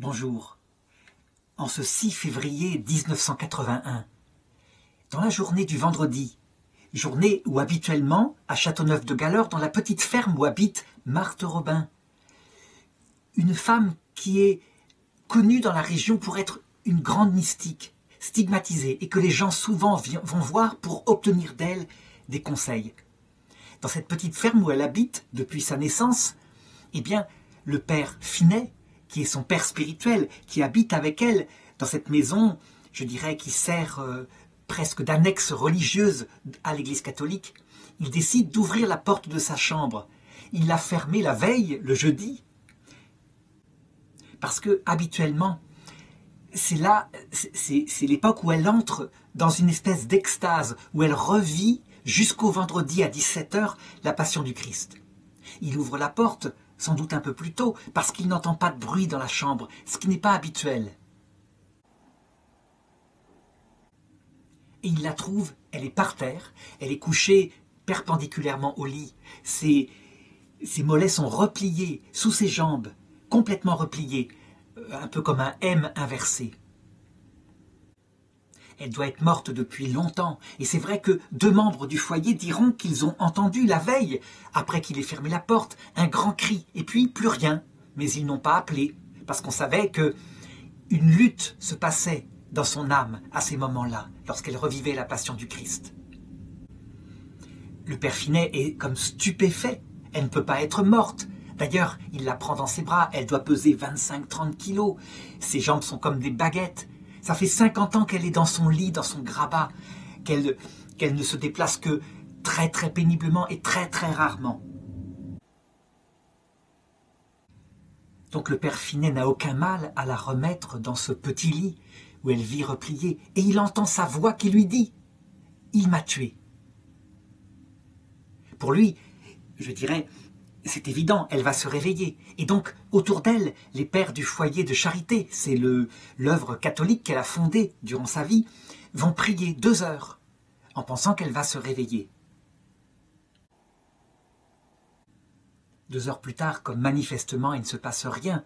Bonjour. En ce 6 février 1981, dans la journée du vendredi, journée où habituellement, à Châteauneuf-de-Galleur, dans la petite ferme où habite Marthe Robin, une femme qui est connue dans la région pour être une grande mystique, stigmatisée, et que les gens souvent vont voir pour obtenir d'elle des conseils. Dans cette petite ferme où elle habite depuis sa naissance, eh bien, le père Finet, qui est son père spirituel, qui habite avec elle dans cette maison, je dirais, qui sert presque d'annexe religieuse à l'église catholique, il décide d'ouvrir la porte de sa chambre. Il l'a fermée la veille, le jeudi, parce que habituellement, c'est l'époque où elle entre dans une espèce d'extase, où elle revit jusqu'au vendredi à 17h la Passion du Christ. Il ouvre la porte, sans doute un peu plus tôt, parce qu'il n'entend pas de bruit dans la chambre, ce qui n'est pas habituel. Et il la trouve, elle est par terre, elle est couchée perpendiculairement au lit. Ses mollets sont repliés sous ses jambes, complètement repliés, un peu comme un M inversé. Elle doit être morte depuis longtemps, et c'est vrai que 2 membres du foyer diront qu'ils ont entendu la veille, après qu'il ait fermé la porte, un grand cri, et puis plus rien. Mais ils n'ont pas appelé, parce qu'on savait que une lutte se passait dans son âme à ces moments-là, lorsqu'elle revivait la Passion du Christ. Le père Finet est comme stupéfait, elle ne peut pas être morte. D'ailleurs, il la prend dans ses bras, elle doit peser 25-30 kilos, ses jambes sont comme des baguettes. Ça fait 50 ans qu'elle est dans son lit, dans son grabat, qu'elle ne se déplace que très très péniblement et très très rarement. Donc le père Finet n'a aucun mal à la remettre dans ce petit lit où elle vit repliée, et il entend sa voix qui lui dit « Il m'a tué ». Pour lui, je dirais, c'est évident, elle va se réveiller. Et donc, autour d'elle, les pères du foyer de charité, c'est l'œuvre catholique qu'elle a fondée durant sa vie, vont prier 2 heures en pensant qu'elle va se réveiller. 2 heures plus tard, comme manifestement il ne se passe rien,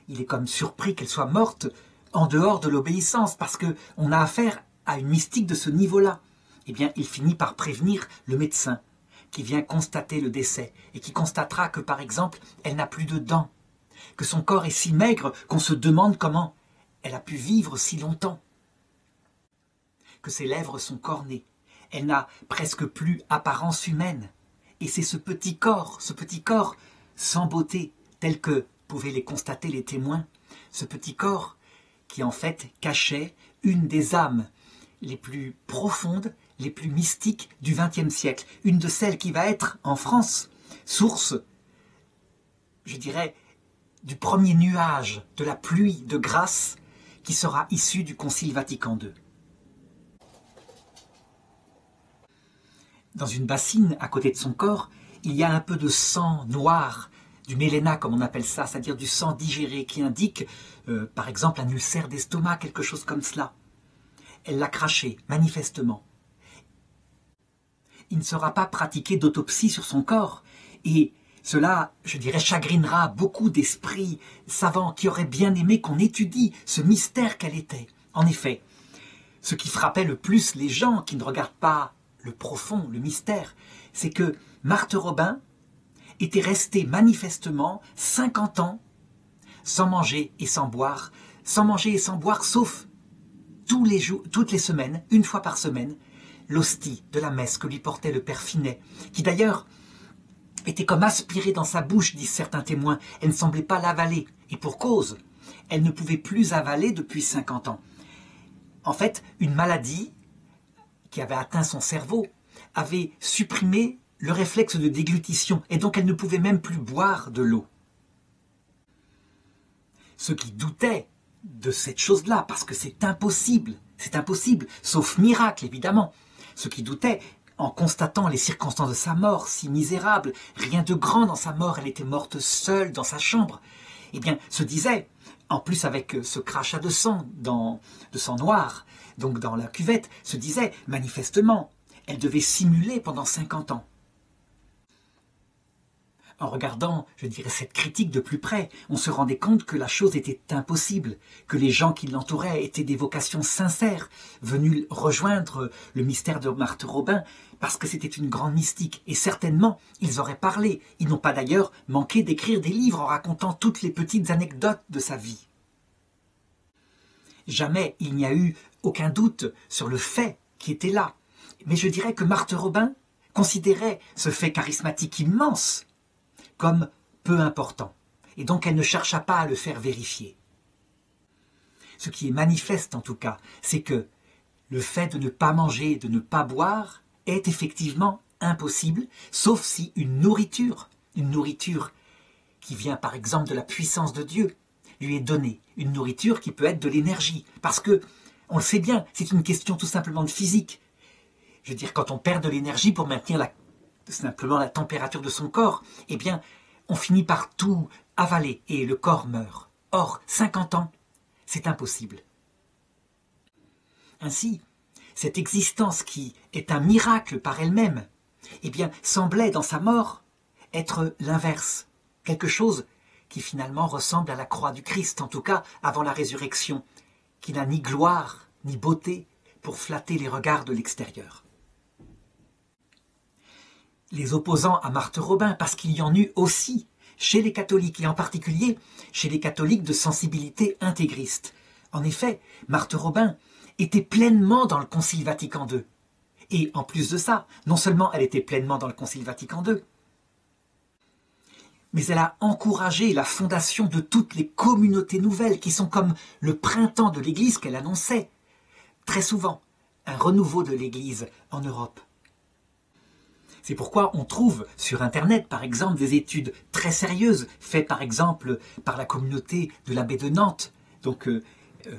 il est comme surpris qu'elle soit morte en dehors de l'obéissance, parce qu'on a affaire à une mystique de ce niveau-là. Eh bien, il finit par prévenir le médecin qui vient constater le décès et qui constatera que, par exemple, elle n'a plus de dents, que son corps est si maigre qu'on se demande comment elle a pu vivre si longtemps, que ses lèvres sont cornées, elle n'a presque plus apparence humaine, et c'est ce petit corps sans beauté, tel que pouvaient les constater les témoins, ce petit corps qui en fait cachait une des âmes les plus profondes, les plus mystiques du XXe siècle, une de celles qui va être, en France, source, je dirais, du premier nuage de la pluie de grâce qui sera issue du Concile Vatican II. Dans une bassine, à côté de son corps, il y a un peu de sang noir, du méléna comme on appelle ça, c'est-à-dire du sang digéré, qui indique, par exemple, un ulcère d'estomac, quelque chose comme cela. Elle l'a craché, manifestement. Il ne sera pas pratiqué d'autopsie sur son corps, et cela, je dirais, chagrinera beaucoup d'esprits savants qui auraient bien aimé qu'on étudie ce mystère qu'elle était. En effet, ce qui frappait le plus les gens qui ne regardent pas le profond, le mystère, c'est que Marthe Robin était restée manifestement 50 ans sans manger et sans boire, sauf tous les jours, toutes les semaines, une fois par semaine, l'hostie de la messe que lui portait le père Finet, qui d'ailleurs était comme aspirée dans sa bouche, disent certains témoins. Elle ne semblait pas l'avaler, et pour cause, elle ne pouvait plus avaler depuis 50 ans. En fait, une maladie qui avait atteint son cerveau avait supprimé le réflexe de déglutition, et donc elle ne pouvait même plus boire de l'eau. Ceux qui doutaient de cette chose-là, parce que c'est impossible, sauf miracle évidemment. Ceux qui doutaient, en constatant les circonstances de sa mort, si misérables, rien de grand dans sa mort, elle était morte seule dans sa chambre, eh bien, se disaient, en plus avec ce crachat de sang noir, donc dans la cuvette, se disaient, manifestement, elle devait simuler pendant 50 ans. en regardant, je dirais, cette critique de plus près, on se rendait compte que la chose était impossible, que les gens qui l'entouraient étaient des vocations sincères, venus rejoindre le mystère de Marthe Robin, parce que c'était une grande mystique. Et certainement, ils auraient parlé. Ils n'ont pas d'ailleurs manqué d'écrire des livres en racontant toutes les petites anecdotes de sa vie. Jamais il n'y a eu aucun doute sur le fait qui était là. Mais je dirais que Marthe Robin considérait ce fait charismatique immense comme peu important. Et donc elle ne chercha pas à le faire vérifier. Ce qui est manifeste en tout cas, c'est que le fait de ne pas manger, de ne pas boire, est effectivement impossible, sauf si une nourriture qui vient par exemple de la puissance de Dieu, lui est donnée. Une nourriture qui peut être de l'énergie. Parce que, on le sait bien, c'est une question tout simplement de physique. Je veux dire, quand on perd de l'énergie pour maintenir simplement la température de son corps, eh bien, on finit par tout avaler et le corps meurt. Or, 50 ans, c'est impossible. Ainsi, cette existence qui est un miracle par elle-même, eh bien, semblait dans sa mort être l'inverse, quelque chose qui finalement ressemble à la croix du Christ, en tout cas avant la résurrection, qui n'a ni gloire ni beauté pour flatter les regards de l'extérieur. Les opposants à Marthe Robin, parce qu'il y en eut aussi chez les catholiques, et en particulier chez les catholiques de sensibilité intégriste. En effet, Marthe Robin était pleinement dans le Concile Vatican II. Et en plus de ça, non seulement elle était pleinement dans le Concile Vatican II, mais elle a encouragé la fondation de toutes les communautés nouvelles qui sont comme le printemps de l'Église qu'elle annonçait. Très souvent, un renouveau de l'Église en Europe. C'est pourquoi on trouve sur Internet, par exemple, des études très sérieuses faites, par exemple, par la communauté de l'abbé de Nantes, donc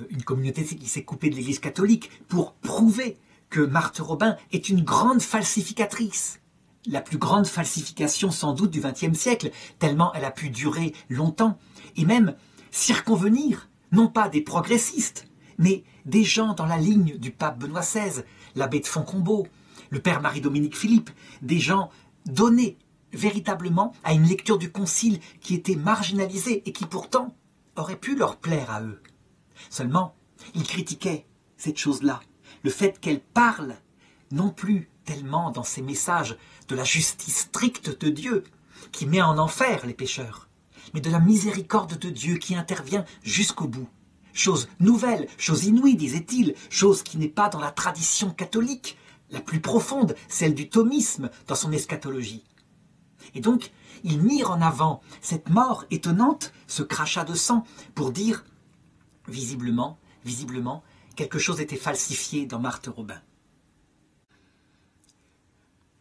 une communauté qui s'est coupée de l'Église catholique, pour prouver que Marthe Robin est une grande falsificatrice. La plus grande falsification sans doute du XXe siècle, tellement elle a pu durer longtemps, et même circonvenir, non pas des progressistes, mais des gens dans la ligne du pape Benoît XVI, l'abbé de Fontcombault, le père Marie-Dominique Philippe, des gens donnés véritablement à une lecture du Concile qui était marginalisée et qui pourtant aurait pu leur plaire à eux. Seulement, ils critiquaient cette chose-là, le fait qu'elle parle non plus tellement dans ses messages de la justice stricte de Dieu qui met en enfer les pécheurs, mais de la miséricorde de Dieu qui intervient jusqu'au bout. Chose nouvelle, chose inouïe, disait-il, chose qui n'est pas dans la tradition catholique, la plus profonde, celle du thomisme dans son eschatologie. Et donc, ils mirent en avant cette mort étonnante, ce crachat de sang, pour dire, visiblement, quelque chose était falsifié dans Marthe Robin.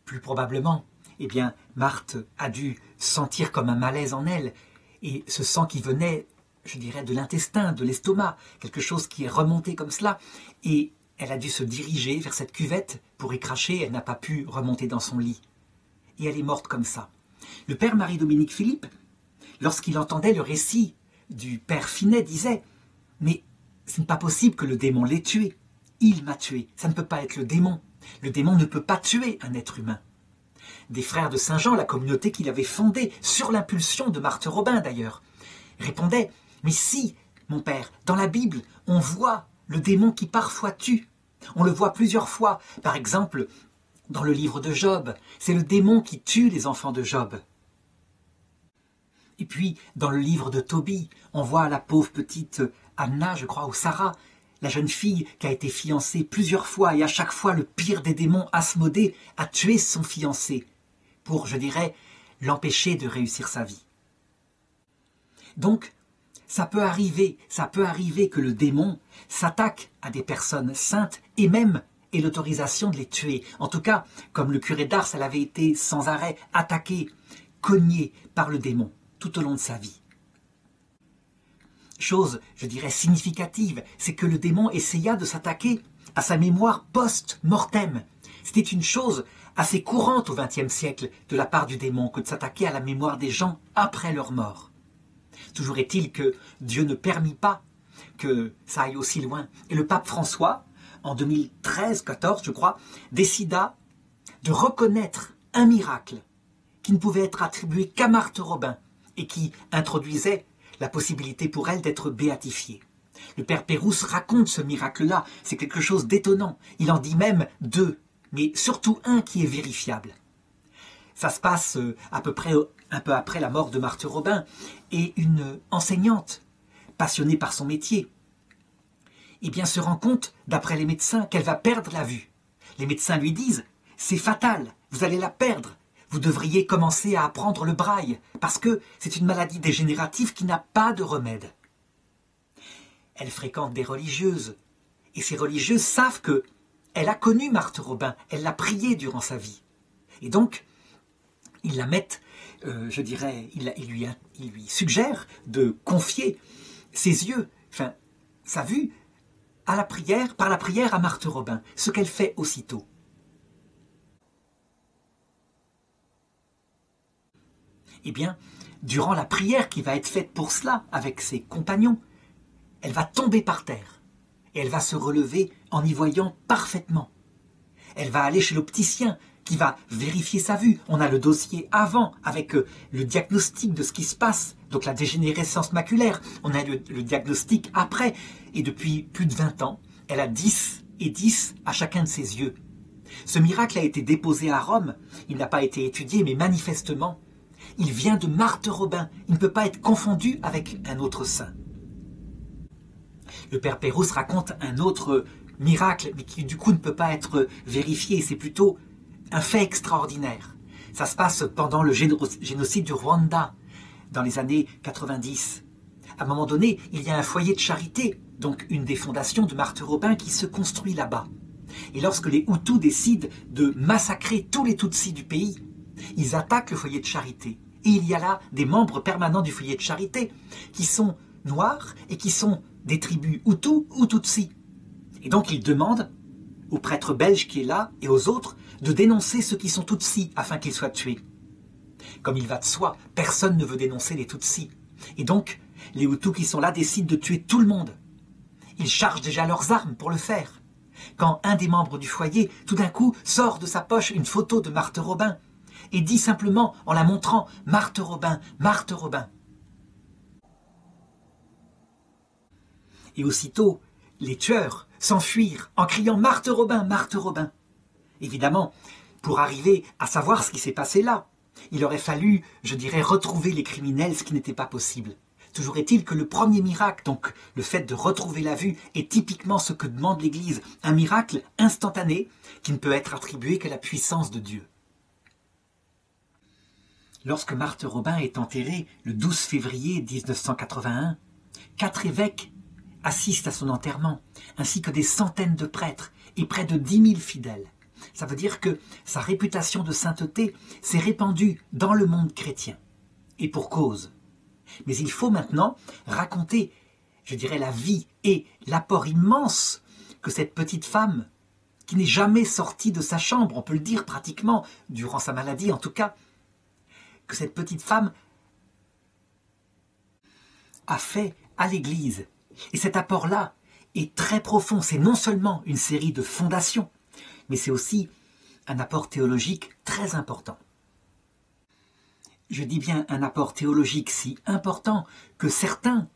Plus probablement, eh bien, Marthe a dû sentir comme un malaise en elle, et ce sang qui venait, je dirais, de l'intestin, de l'estomac, quelque chose qui est remonté comme cela, et elle a dû se diriger vers cette cuvette pour y cracher, elle n'a pas pu remonter dans son lit. Et elle est morte comme ça. Le père Marie-Dominique Philippe, lorsqu'il entendait le récit du père Finet, disait « Mais ce n'est pas possible que le démon l'ait tué. Il m'a tué. Ça ne peut pas être le démon. Le démon ne peut pas tuer un être humain. » Des frères de Saint-Jean, la communauté qu'il avait fondée, sur l'impulsion de Marthe Robin d'ailleurs, répondaient « Mais si, mon père, dans la Bible, on voit le démon qui parfois tue. On le voit plusieurs fois. Par exemple, dans le livre de Job, c'est le démon qui tue les enfants de Job. Et puis, dans le livre de Tobie, on voit la pauvre petite Anna, je crois, ou Sarah, la jeune fille qui a été fiancée plusieurs fois, et à chaque fois le pire des démons, Asmodée, a tué son fiancé pour, je dirais, l'empêcher de réussir sa vie. Donc, ça peut arriver que le démon s'attaque à des personnes saintes et même ait l'autorisation de les tuer. En tout cas, comme le curé d'Ars, elle avait été sans arrêt attaquée, cognée par le démon tout au long de sa vie. Chose, je dirais, significative, c'est que le démon essaya de s'attaquer à sa mémoire post-mortem. C'était une chose assez courante au XXe siècle de la part du démon que de s'attaquer à la mémoire des gens après leur mort. Toujours est-il que Dieu ne permit pas que ça aille aussi loin. Et le pape François, en 2013-14, je crois, décida de reconnaître un miracle qui ne pouvait être attribué qu'à Marthe Robin et qui introduisait la possibilité pour elle d'être béatifiée. Le père Pérouse raconte ce miracle-là, c'est quelque chose d'étonnant. Il en dit même deux, mais surtout un qui est vérifiable. Ça se passe à peu près un peu après la mort de Marthe Robin, et une enseignante, passionnée par son métier, eh bien, se rend compte, d'après les médecins, qu'elle va perdre la vue. Les médecins lui disent « c'est fatal, vous allez la perdre, vous devriez commencer à apprendre le braille, parce que c'est une maladie dégénérative qui n'a pas de remède. » Elle fréquente des religieuses, et ces religieuses savent que elle a connu Marthe Robin, elle l'a priée durant sa vie. Et donc, ils la mettent, je dirais, ils lui suggèrent de confier ses yeux, enfin, sa vue, à la prière, par la prière à Marthe Robin, ce qu'elle fait aussitôt. Eh bien, durant la prière qui va être faite pour cela, avec ses compagnons, elle va tomber par terre, et elle va se relever en y voyant parfaitement. Elle va aller chez l'opticien, qui va vérifier sa vue. On a le dossier avant, avec le diagnostic de ce qui se passe, donc la dégénérescence maculaire. On a le diagnostic après, et depuis plus de 20 ans, elle a 10 et 10 à chacun de ses yeux. Ce miracle a été déposé à Rome, il n'a pas été étudié, mais manifestement, il vient de Marthe Robin, il ne peut pas être confondu avec un autre saint. Le père Pérouse raconte un autre miracle, mais qui du coup ne peut pas être vérifié, c'est plutôt un fait extraordinaire. Ça se passe pendant le génocide du Rwanda, dans les années 90. À un moment donné, il y a un foyer de charité, donc une des fondations de Marthe Robin qui se construit là-bas. Et lorsque les Hutus décident de massacrer tous les Tutsis du pays, ils attaquent le foyer de charité. Et il y a là des membres permanents du foyer de charité qui sont noirs et qui sont des tribus Hutus ou Tutsis. Et donc ils demandent au prêtre belge qui est là et aux autres de dénoncer ceux qui sont Tutsis afin qu'ils soient tués. Comme il va de soi, personne ne veut dénoncer les Tutsis. Et donc, les Hutus qui sont là décident de tuer tout le monde. Ils chargent déjà leurs armes pour le faire. Quand un des membres du foyer, tout d'un coup, sort de sa poche une photo de Marthe Robin et dit simplement, en la montrant, « Marthe Robin, Marthe Robin ». Et aussitôt, les tueurs s'enfuirent en criant « Marthe Robin, Marthe Robin ». Évidemment, pour arriver à savoir ce qui s'est passé là, il aurait fallu, je dirais, retrouver les criminels, ce qui n'était pas possible. Toujours est-il que le premier miracle, donc le fait de retrouver la vue, est typiquement ce que demande l'Église, un miracle instantané qui ne peut être attribué qu'à la puissance de Dieu. Lorsque Marthe Robin est enterrée le 12 février 1981, 4 évêques assistent à son enterrement, ainsi que des centaines de prêtres et près de 10 000 fidèles. Ça veut dire que sa réputation de sainteté s'est répandue dans le monde chrétien. Et pour cause. Mais il faut maintenant raconter, je dirais, la vie et l'apport immense que cette petite femme, qui n'est jamais sortie de sa chambre, on peut le dire pratiquement, durant sa maladie en tout cas, que cette petite femme a fait à l'Église. Et cet apport-là est très profond. C'est non seulement une série de fondations, mais c'est aussi un apport théologique très important. Je dis bien un apport théologique si important que certains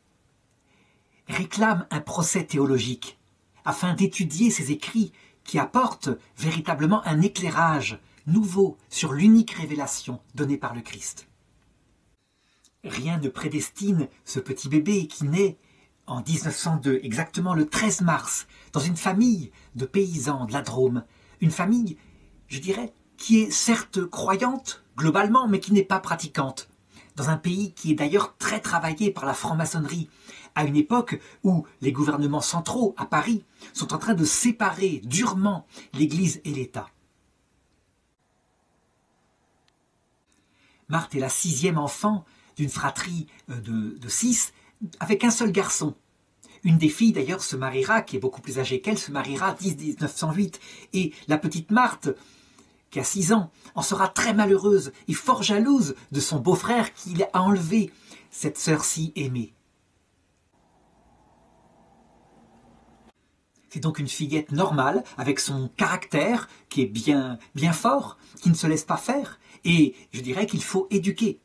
réclament un procès théologique afin d'étudier ces écrits qui apportent véritablement un éclairage nouveau sur l'unique révélation donnée par le Christ. Rien ne prédestine ce petit bébé qui naît en 1902, exactement le 13 mars, dans une famille de paysans de la Drôme, une famille, je dirais, qui est certes croyante globalement, mais qui n'est pas pratiquante, dans un pays qui est d'ailleurs très travaillé par la franc-maçonnerie, à une époque où les gouvernements centraux, à Paris, sont en train de séparer durement l'Église et l'État. Marthe est la 6e enfant d'une fratrie de 6, avec un seul garçon. Une des filles d'ailleurs se mariera, qui est beaucoup plus âgée qu'elle, se mariera en 1908. Et la petite Marthe, qui a 6 ans, en sera très malheureuse et fort jalouse de son beau-frère qui a enlevé cette sœur si aimée. C'est donc une fillette normale, avec son caractère qui est bien fort, qui ne se laisse pas faire, et je dirais qu'il faut éduquer.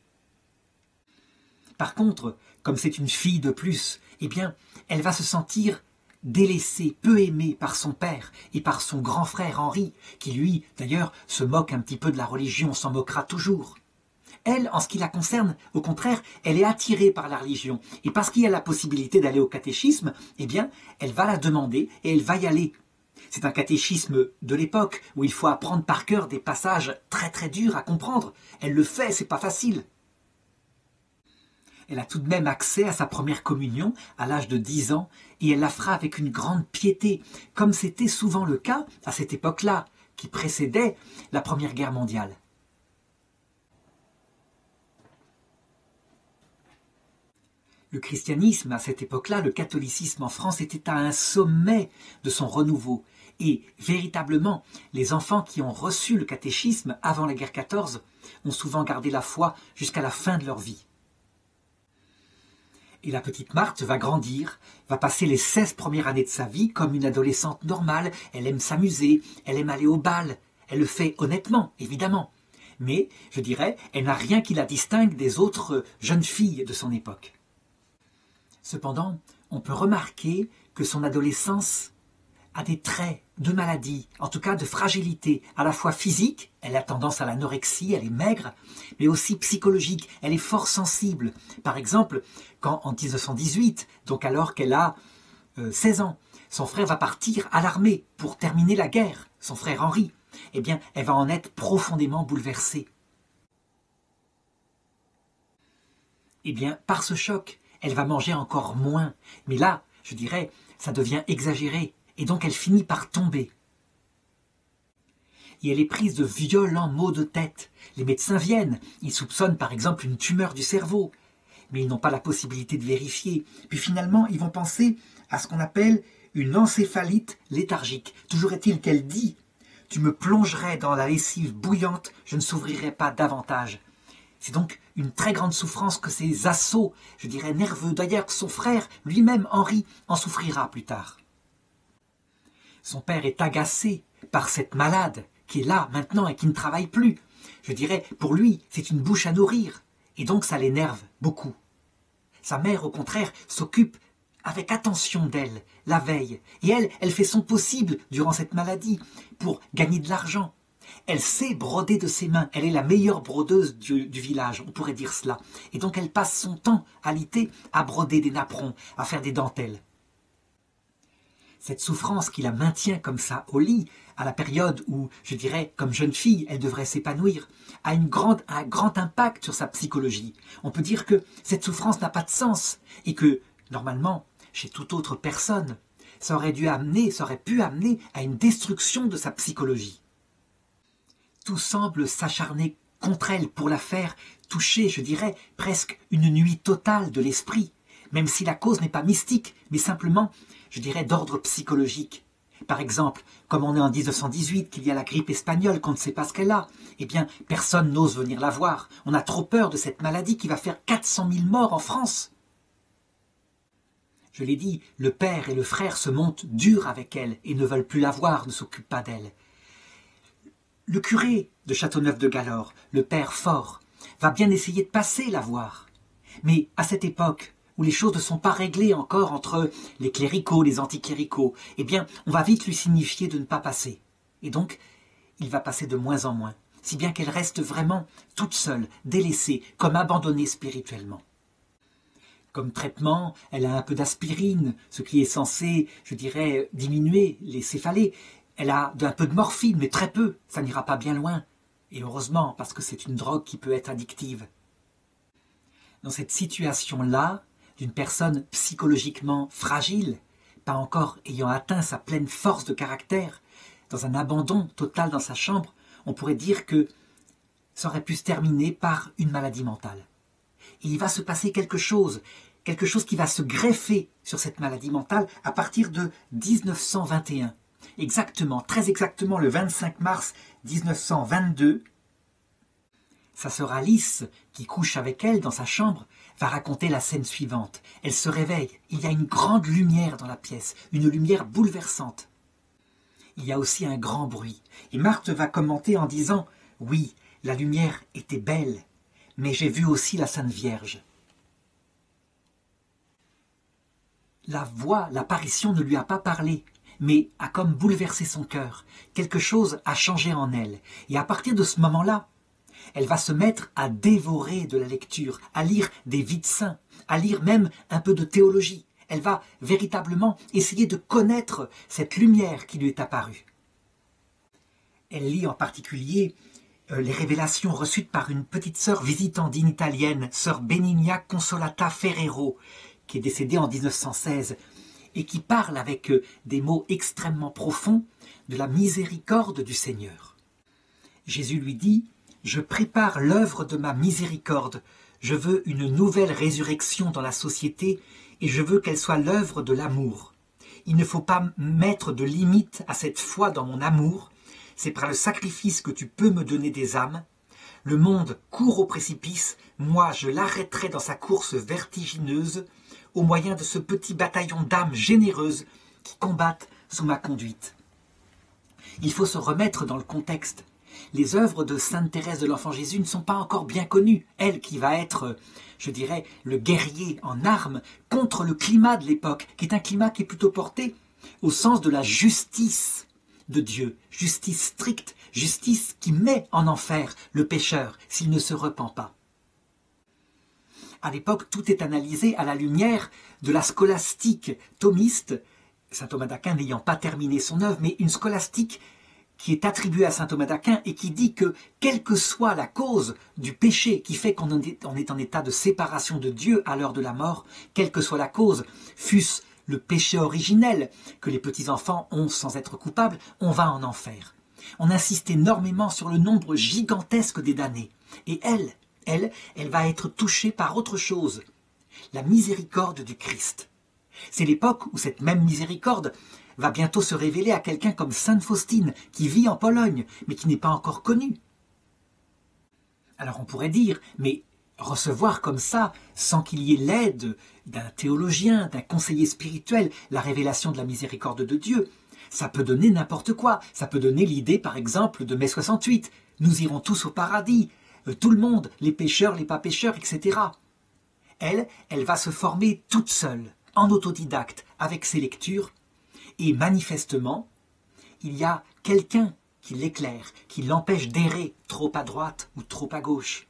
Par contre, comme c'est une fille de plus, eh bien, elle va se sentir délaissée, peu aimée par son père et par son grand frère Henri, qui lui, d'ailleurs, se moque un petit peu de la religion, s'en moquera toujours. Elle, en ce qui la concerne, au contraire, elle est attirée par la religion. Et parce qu'il y a la possibilité d'aller au catéchisme, eh bien, elle va la demander et elle va y aller. C'est un catéchisme de l'époque où il faut apprendre par cœur des passages très très durs à comprendre. Elle le fait, c'est pas facile. Elle a tout de même accès à sa première communion à l'âge de 10 ans et elle la fera avec une grande piété, comme c'était souvent le cas à cette époque-là, qui précédait la Première Guerre mondiale. Le christianisme, à cette époque-là, le catholicisme en France était à un sommet de son renouveau. Et véritablement, les enfants qui ont reçu le catéchisme avant la guerre 14 ont souvent gardé la foi jusqu'à la fin de leur vie. Et la petite Marthe va grandir, va passer les 16 premières années de sa vie comme une adolescente normale. Elle aime s'amuser, elle aime aller au bal. Elle le fait honnêtement, évidemment. Mais, je dirais, elle n'a rien qui la distingue des autres jeunes filles de son époque. Cependant, on peut remarquer que son adolescence a des traits de maladie, en tout cas de fragilité, à la fois physique, elle a tendance à l'anorexie, elle est maigre, mais aussi psychologique, elle est fort sensible. Par exemple, quand en 1918, donc alors qu'elle a 16 ans, son frère va partir à l'armée pour terminer la guerre, son frère Henri, eh bien, elle va en être profondément bouleversée. Eh bien, par ce choc, elle va manger encore moins. Mais là, je dirais, ça devient exagéré. Et donc elle finit par tomber. Et elle est prise de violents maux de tête. Les médecins viennent. Ils soupçonnent par exemple une tumeur du cerveau. Mais ils n'ont pas la possibilité de vérifier. Puis finalement, ils vont penser à ce qu'on appelle une encéphalite léthargique. Toujours est-il qu'elle dit « Tu me plongerais dans la lessive bouillante, je ne s'ouvrirais pas davantage ». C'est donc une très grande souffrance que ces assauts, je dirais nerveux. D'ailleurs, son frère, lui-même, Henri, en souffrira plus tard. Son père est agacé par cette malade qui est là maintenant et qui ne travaille plus. Je dirais, pour lui, c'est une bouche à nourrir. Et donc ça l'énerve beaucoup. Sa mère, au contraire, s'occupe avec attention d'elle, la veille. Et elle fait son possible durant cette maladie pour gagner de l'argent. Elle sait broder de ses mains. Elle est la meilleure brodeuse du village, on pourrait dire cela. Et donc elle passe son temps à l'été à broder des napperons, à faire des dentelles. Cette souffrance qui la maintient comme ça au lit, à la période où, je dirais, comme jeune fille, elle devrait s'épanouir, a un grand impact sur sa psychologie. On peut dire que cette souffrance n'a pas de sens et que, normalement, chez toute autre personne, ça aurait pu amener à une destruction de sa psychologie. Tout semble s'acharner contre elle pour la faire toucher, je dirais, presque une nuit totale de l'esprit, même si la cause n'est pas mystique, mais simplement, je dirais, d'ordre psychologique. Par exemple, comme on est en 1918, qu'il y a la grippe espagnole, qu'on ne sait pas ce qu'elle a, eh bien, personne n'ose venir la voir. On a trop peur de cette maladie qui va faire 400 000 morts en France. Je l'ai dit, le père et le frère se montent dur avec elle et ne veulent plus la voir, ne s'occupent pas d'elle. Le curé de Châteauneuf-de-Galor, le père fort, va bien essayer de passer la voir. Mais à cette époque, où les choses ne sont pas réglées encore entre les cléricaux, les anticléricaux, eh bien, on va vite lui signifier de ne pas passer. Et donc, il va passer de moins en moins, si bien qu'elle reste vraiment toute seule, délaissée, comme abandonnée spirituellement. Comme traitement, elle a un peu d'aspirine, ce qui est censé, je dirais, diminuer les céphalées. Elle a un peu de morphine, mais très peu, ça n'ira pas bien loin. Et heureusement, parce que c'est une drogue qui peut être addictive. Dans cette situation-là, d'une personne psychologiquement fragile, pas encore ayant atteint sa pleine force de caractère, dans un abandon total dans sa chambre, on pourrait dire que ça aurait pu se terminer par une maladie mentale. Et il va se passer quelque chose qui va se greffer sur cette maladie mentale à partir de 1921. Exactement, très exactement le 25 mars 1922, sa sœur Alice, qui couche avec elle dans sa chambre, va raconter la scène suivante. Elle se réveille, il y a une grande lumière dans la pièce, une lumière bouleversante. Il y a aussi un grand bruit. Et Marthe va commenter en disant « Oui, la lumière était belle, mais j'ai vu aussi la Sainte Vierge. » La voix, l'apparition ne lui a pas parlé, mais a comme bouleversé son cœur. Quelque chose a changé en elle. Et à partir de ce moment-là, elle va se mettre à dévorer de la lecture, à lire des vies de saints, à lire même un peu de théologie. Elle va véritablement essayer de connaître cette lumière qui lui est apparue. Elle lit en particulier les révélations reçues par une petite sœur visitandine italienne, sœur Benigna Consolata Ferrero, qui est décédée en 1916, et qui parle avec des mots extrêmement profonds de la miséricorde du Seigneur. Jésus lui dit « Je prépare l'œuvre de ma miséricorde, je veux une nouvelle résurrection dans la société et je veux qu'elle soit l'œuvre de l'amour. Il ne faut pas mettre de limite à cette foi dans mon amour, c'est par le sacrifice que tu peux me donner des âmes. Le monde court au précipice, moi je l'arrêterai dans sa course vertigineuse, au moyen de ce petit bataillon d'âmes généreuses qui combattent sous ma conduite. » Il faut se remettre dans le contexte. Les œuvres de Sainte Thérèse de l'Enfant Jésus ne sont pas encore bien connues. Elle qui va être, je dirais, le guerrier en armes contre le climat de l'époque, qui est un climat qui est plutôt porté au sens de la justice de Dieu, justice stricte, justice qui met en enfer le pécheur s'il ne se repent pas. À l'époque, tout est analysé à la lumière de la scolastique thomiste, saint Thomas d'Aquin n'ayant pas terminé son œuvre, mais une scolastique qui est attribuée à saint Thomas d'Aquin et qui dit que, quelle que soit la cause du péché qui fait qu'on est en état de séparation de Dieu à l'heure de la mort, quelle que soit la cause, fût-ce le péché originel que les petits-enfants ont sans être coupables, on va en enfer. On insiste énormément sur le nombre gigantesque des damnés. Et elle va être touchée par autre chose, la miséricorde du Christ. C'est l'époque où cette même miséricorde va bientôt se révéler à quelqu'un comme Sainte Faustine, qui vit en Pologne, mais qui n'est pas encore connue. Alors on pourrait dire, mais recevoir comme ça, sans qu'il y ait l'aide d'un théologien, d'un conseiller spirituel, la révélation de la miséricorde de Dieu, ça peut donner n'importe quoi. Ça peut donner l'idée, par exemple, de mai 68. Nous irons tous au paradis. Tout le monde, les pécheurs, les pas pécheurs, etc. Elle va se former toute seule, en autodidacte, avec ses lectures. Et manifestement, il y a quelqu'un qui l'éclaire, qui l'empêche d'errer trop à droite ou trop à gauche.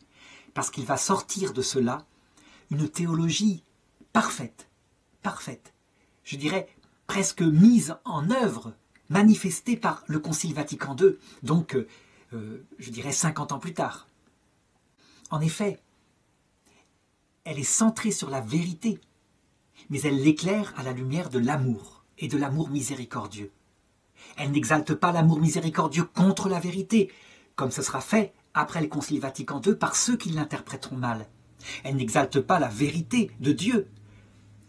Parce qu'il va sortir de cela une théologie parfaite, je dirais presque mise en œuvre, manifestée par le Concile Vatican II, donc je dirais 50 ans plus tard. En effet, elle est centrée sur la vérité, mais elle l'éclaire à la lumière de l'amour et de l'amour miséricordieux. Elle n'exalte pas l'amour miséricordieux contre la vérité, comme ce sera fait après le Concile Vatican II par ceux qui l'interpréteront mal. Elle n'exalte pas la vérité de Dieu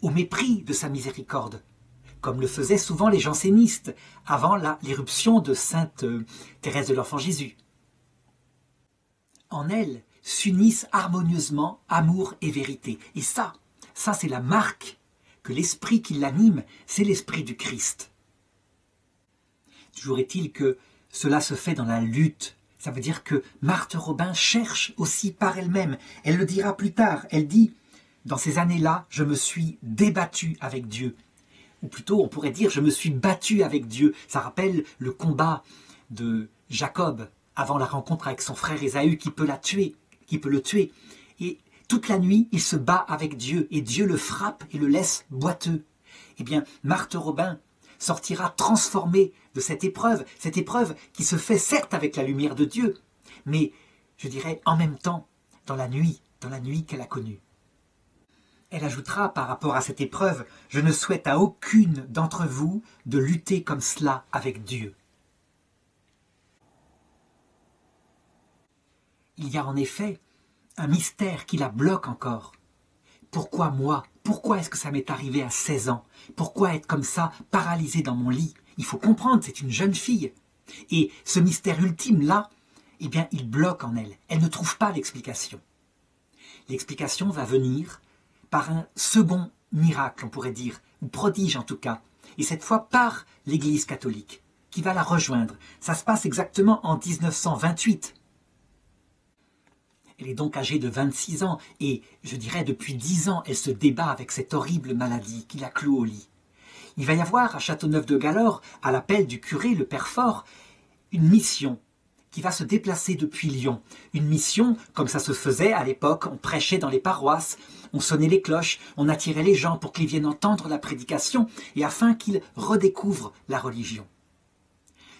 au mépris de sa miséricorde, comme le faisaient souvent les jansénistes avant l'éruption de sainte Thérèse de l'Enfant Jésus. En elle s'unissent harmonieusement amour et vérité. Et ça c'est la marque que l'esprit qui l'anime, c'est l'esprit du Christ. Toujours est-il que cela se fait dans la lutte. Ça veut dire que Marthe Robin cherche aussi par elle-même. Elle le dira plus tard. Elle dit, dans ces années-là, je me suis débattue avec Dieu. Ou plutôt, on pourrait dire, je me suis battue avec Dieu. Ça rappelle le combat de Jacob avant la rencontre avec son frère Ésaü qui peut le tuer. Et toute la nuit, il se bat avec Dieu et Dieu le frappe et le laisse boiteux. Eh bien, Marthe Robin sortira transformée de cette épreuve qui se fait certes avec la lumière de Dieu, mais je dirais en même temps dans la nuit qu'elle a connue. Elle ajoutera par rapport à cette épreuve, je ne souhaite à aucune d'entre vous de lutter comme cela avec Dieu. Il y a en effet un mystère qui la bloque encore. Pourquoi moi ? Pourquoi est-ce que ça m'est arrivé à 16 ans ? Pourquoi être comme ça, paralysée dans mon lit ? Il faut comprendre, c'est une jeune fille. Et ce mystère ultime-là, eh bien, il bloque en elle. Elle ne trouve pas l'explication. L'explication va venir par un second miracle, on pourrait dire, ou prodige en tout cas, et cette fois par l'Église catholique, qui va la rejoindre. Ça se passe exactement en 1928. Elle est donc âgée de 26 ans, et je dirais depuis 10 ans, elle se débat avec cette horrible maladie qui la cloue au lit. Il va y avoir à Châteauneuf-de-Galore, à l'appel du curé, le père Fort, une mission qui va se déplacer depuis Lyon. Une mission, comme ça se faisait à l'époque, on prêchait dans les paroisses, on sonnait les cloches, on attirait les gens pour qu'ils viennent entendre la prédication et afin qu'ils redécouvrent la religion.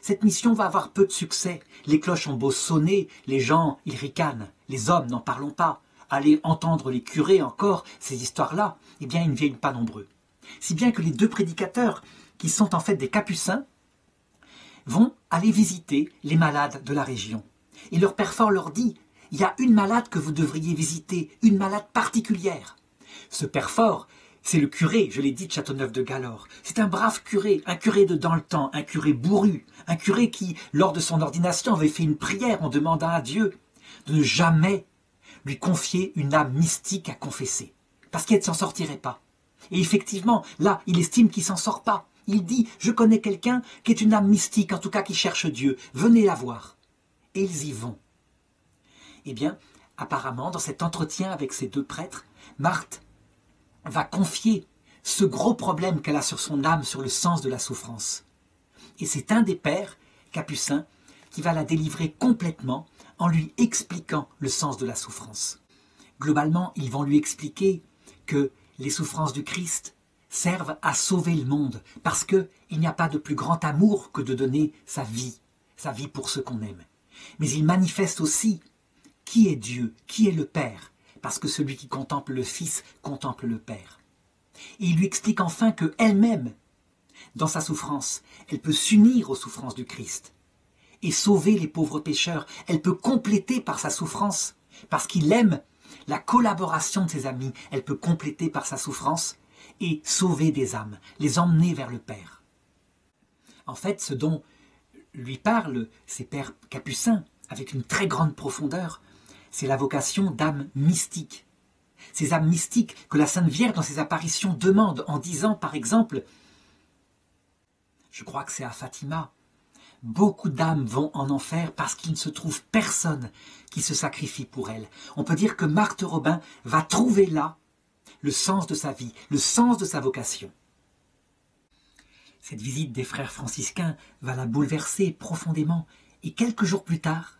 Cette mission va avoir peu de succès. Les cloches ont beau sonner, les gens, ils ricanent. Les hommes, n'en parlons pas. Aller entendre les curés encore, ces histoires-là, eh bien, ils ne viennent pas nombreux. Si bien que les deux prédicateurs, qui sont en fait des capucins, vont aller visiter les malades de la région. Et leur père Fort leur dit, il y a une malade que vous devriez visiter, une malade particulière. Ce père Fort, c'est le curé, je l'ai dit, de Châteauneuf-de-Galore. C'est un brave curé, un curé de dans le temps, un curé bourru, un curé qui, lors de son ordination, avait fait une prière en demandant à Dieu de ne jamais lui confier une âme mystique à confesser, parce qu'elle ne s'en sortirait pas. Et effectivement, là, il estime qu'il ne s'en sort pas. Il dit, je connais quelqu'un qui est une âme mystique, en tout cas qui cherche Dieu, venez la voir. Et ils y vont. Eh bien, apparemment, dans cet entretien avec ces deux prêtres, Marthe va confier ce gros problème qu'elle a sur son âme, sur le sens de la souffrance. Et c'est un des pères, capucins, qui va la délivrer complètement en lui expliquant le sens de la souffrance. Globalement, ils vont lui expliquer que les souffrances du Christ servent à sauver le monde, parce qu'il n'y a pas de plus grand amour que de donner sa vie pour ceux qu'on aime. Mais il manifeste aussi qui est Dieu, qui est le Père, parce que celui qui contemple le Fils contemple le Père. Et il lui explique enfin qu'elle-même, dans sa souffrance, elle peut s'unir aux souffrances du Christ et sauver les pauvres pécheurs. Elle peut compléter par sa souffrance, parce qu'il aime la collaboration de ses amis. Elle peut compléter par sa souffrance et sauver des âmes, les emmener vers le Père. En fait, ce dont lui parlent ces pères capucins, avec une très grande profondeur, c'est la vocation d'âmes mystiques. Ces âmes mystiques que la Sainte Vierge, dans ses apparitions, demande en disant, par exemple, je crois que c'est à Fatima, beaucoup d'âmes vont en enfer parce qu'il ne se trouve personne qui se sacrifie pour elles. On peut dire que Marthe Robin va trouver là le sens de sa vie, le sens de sa vocation. Cette visite des frères franciscains va la bouleverser profondément et quelques jours plus tard,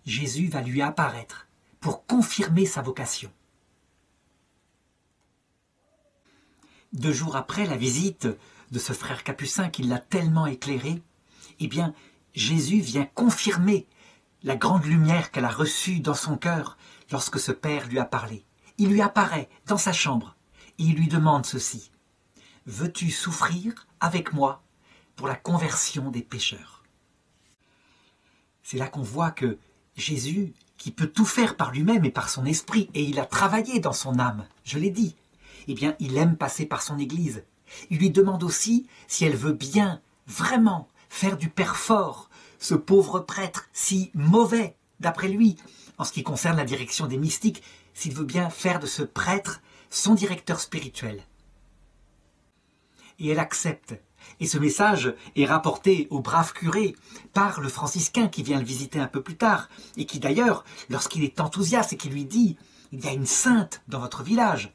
Jésus va lui apparaître pour confirmer sa vocation. 2 jours après la visite de ce frère capucin qui l'a tellement éclairé, eh bien, Jésus vient confirmer la grande lumière qu'elle a reçue dans son cœur lorsque ce père lui a parlé. Il lui apparaît dans sa chambre et il lui demande ceci. « Veux-tu souffrir avec moi pour la conversion des pécheurs ?» C'est là qu'on voit que Jésus, qui peut tout faire par lui-même et par son esprit, et il a travaillé dans son âme, je l'ai dit, eh bien, il aime passer par son Église. Il lui demande aussi si elle veut bien, vraiment, faire du père Fort, ce pauvre prêtre si mauvais, d'après lui, en ce qui concerne la direction des mystiques, s'il veut bien faire de ce prêtre son directeur spirituel. Et elle accepte. Et ce message est rapporté au brave curé par le franciscain qui vient le visiter un peu plus tard, et qui d'ailleurs, lorsqu'il est enthousiaste et qui lui dit « Il y a une sainte dans votre village »,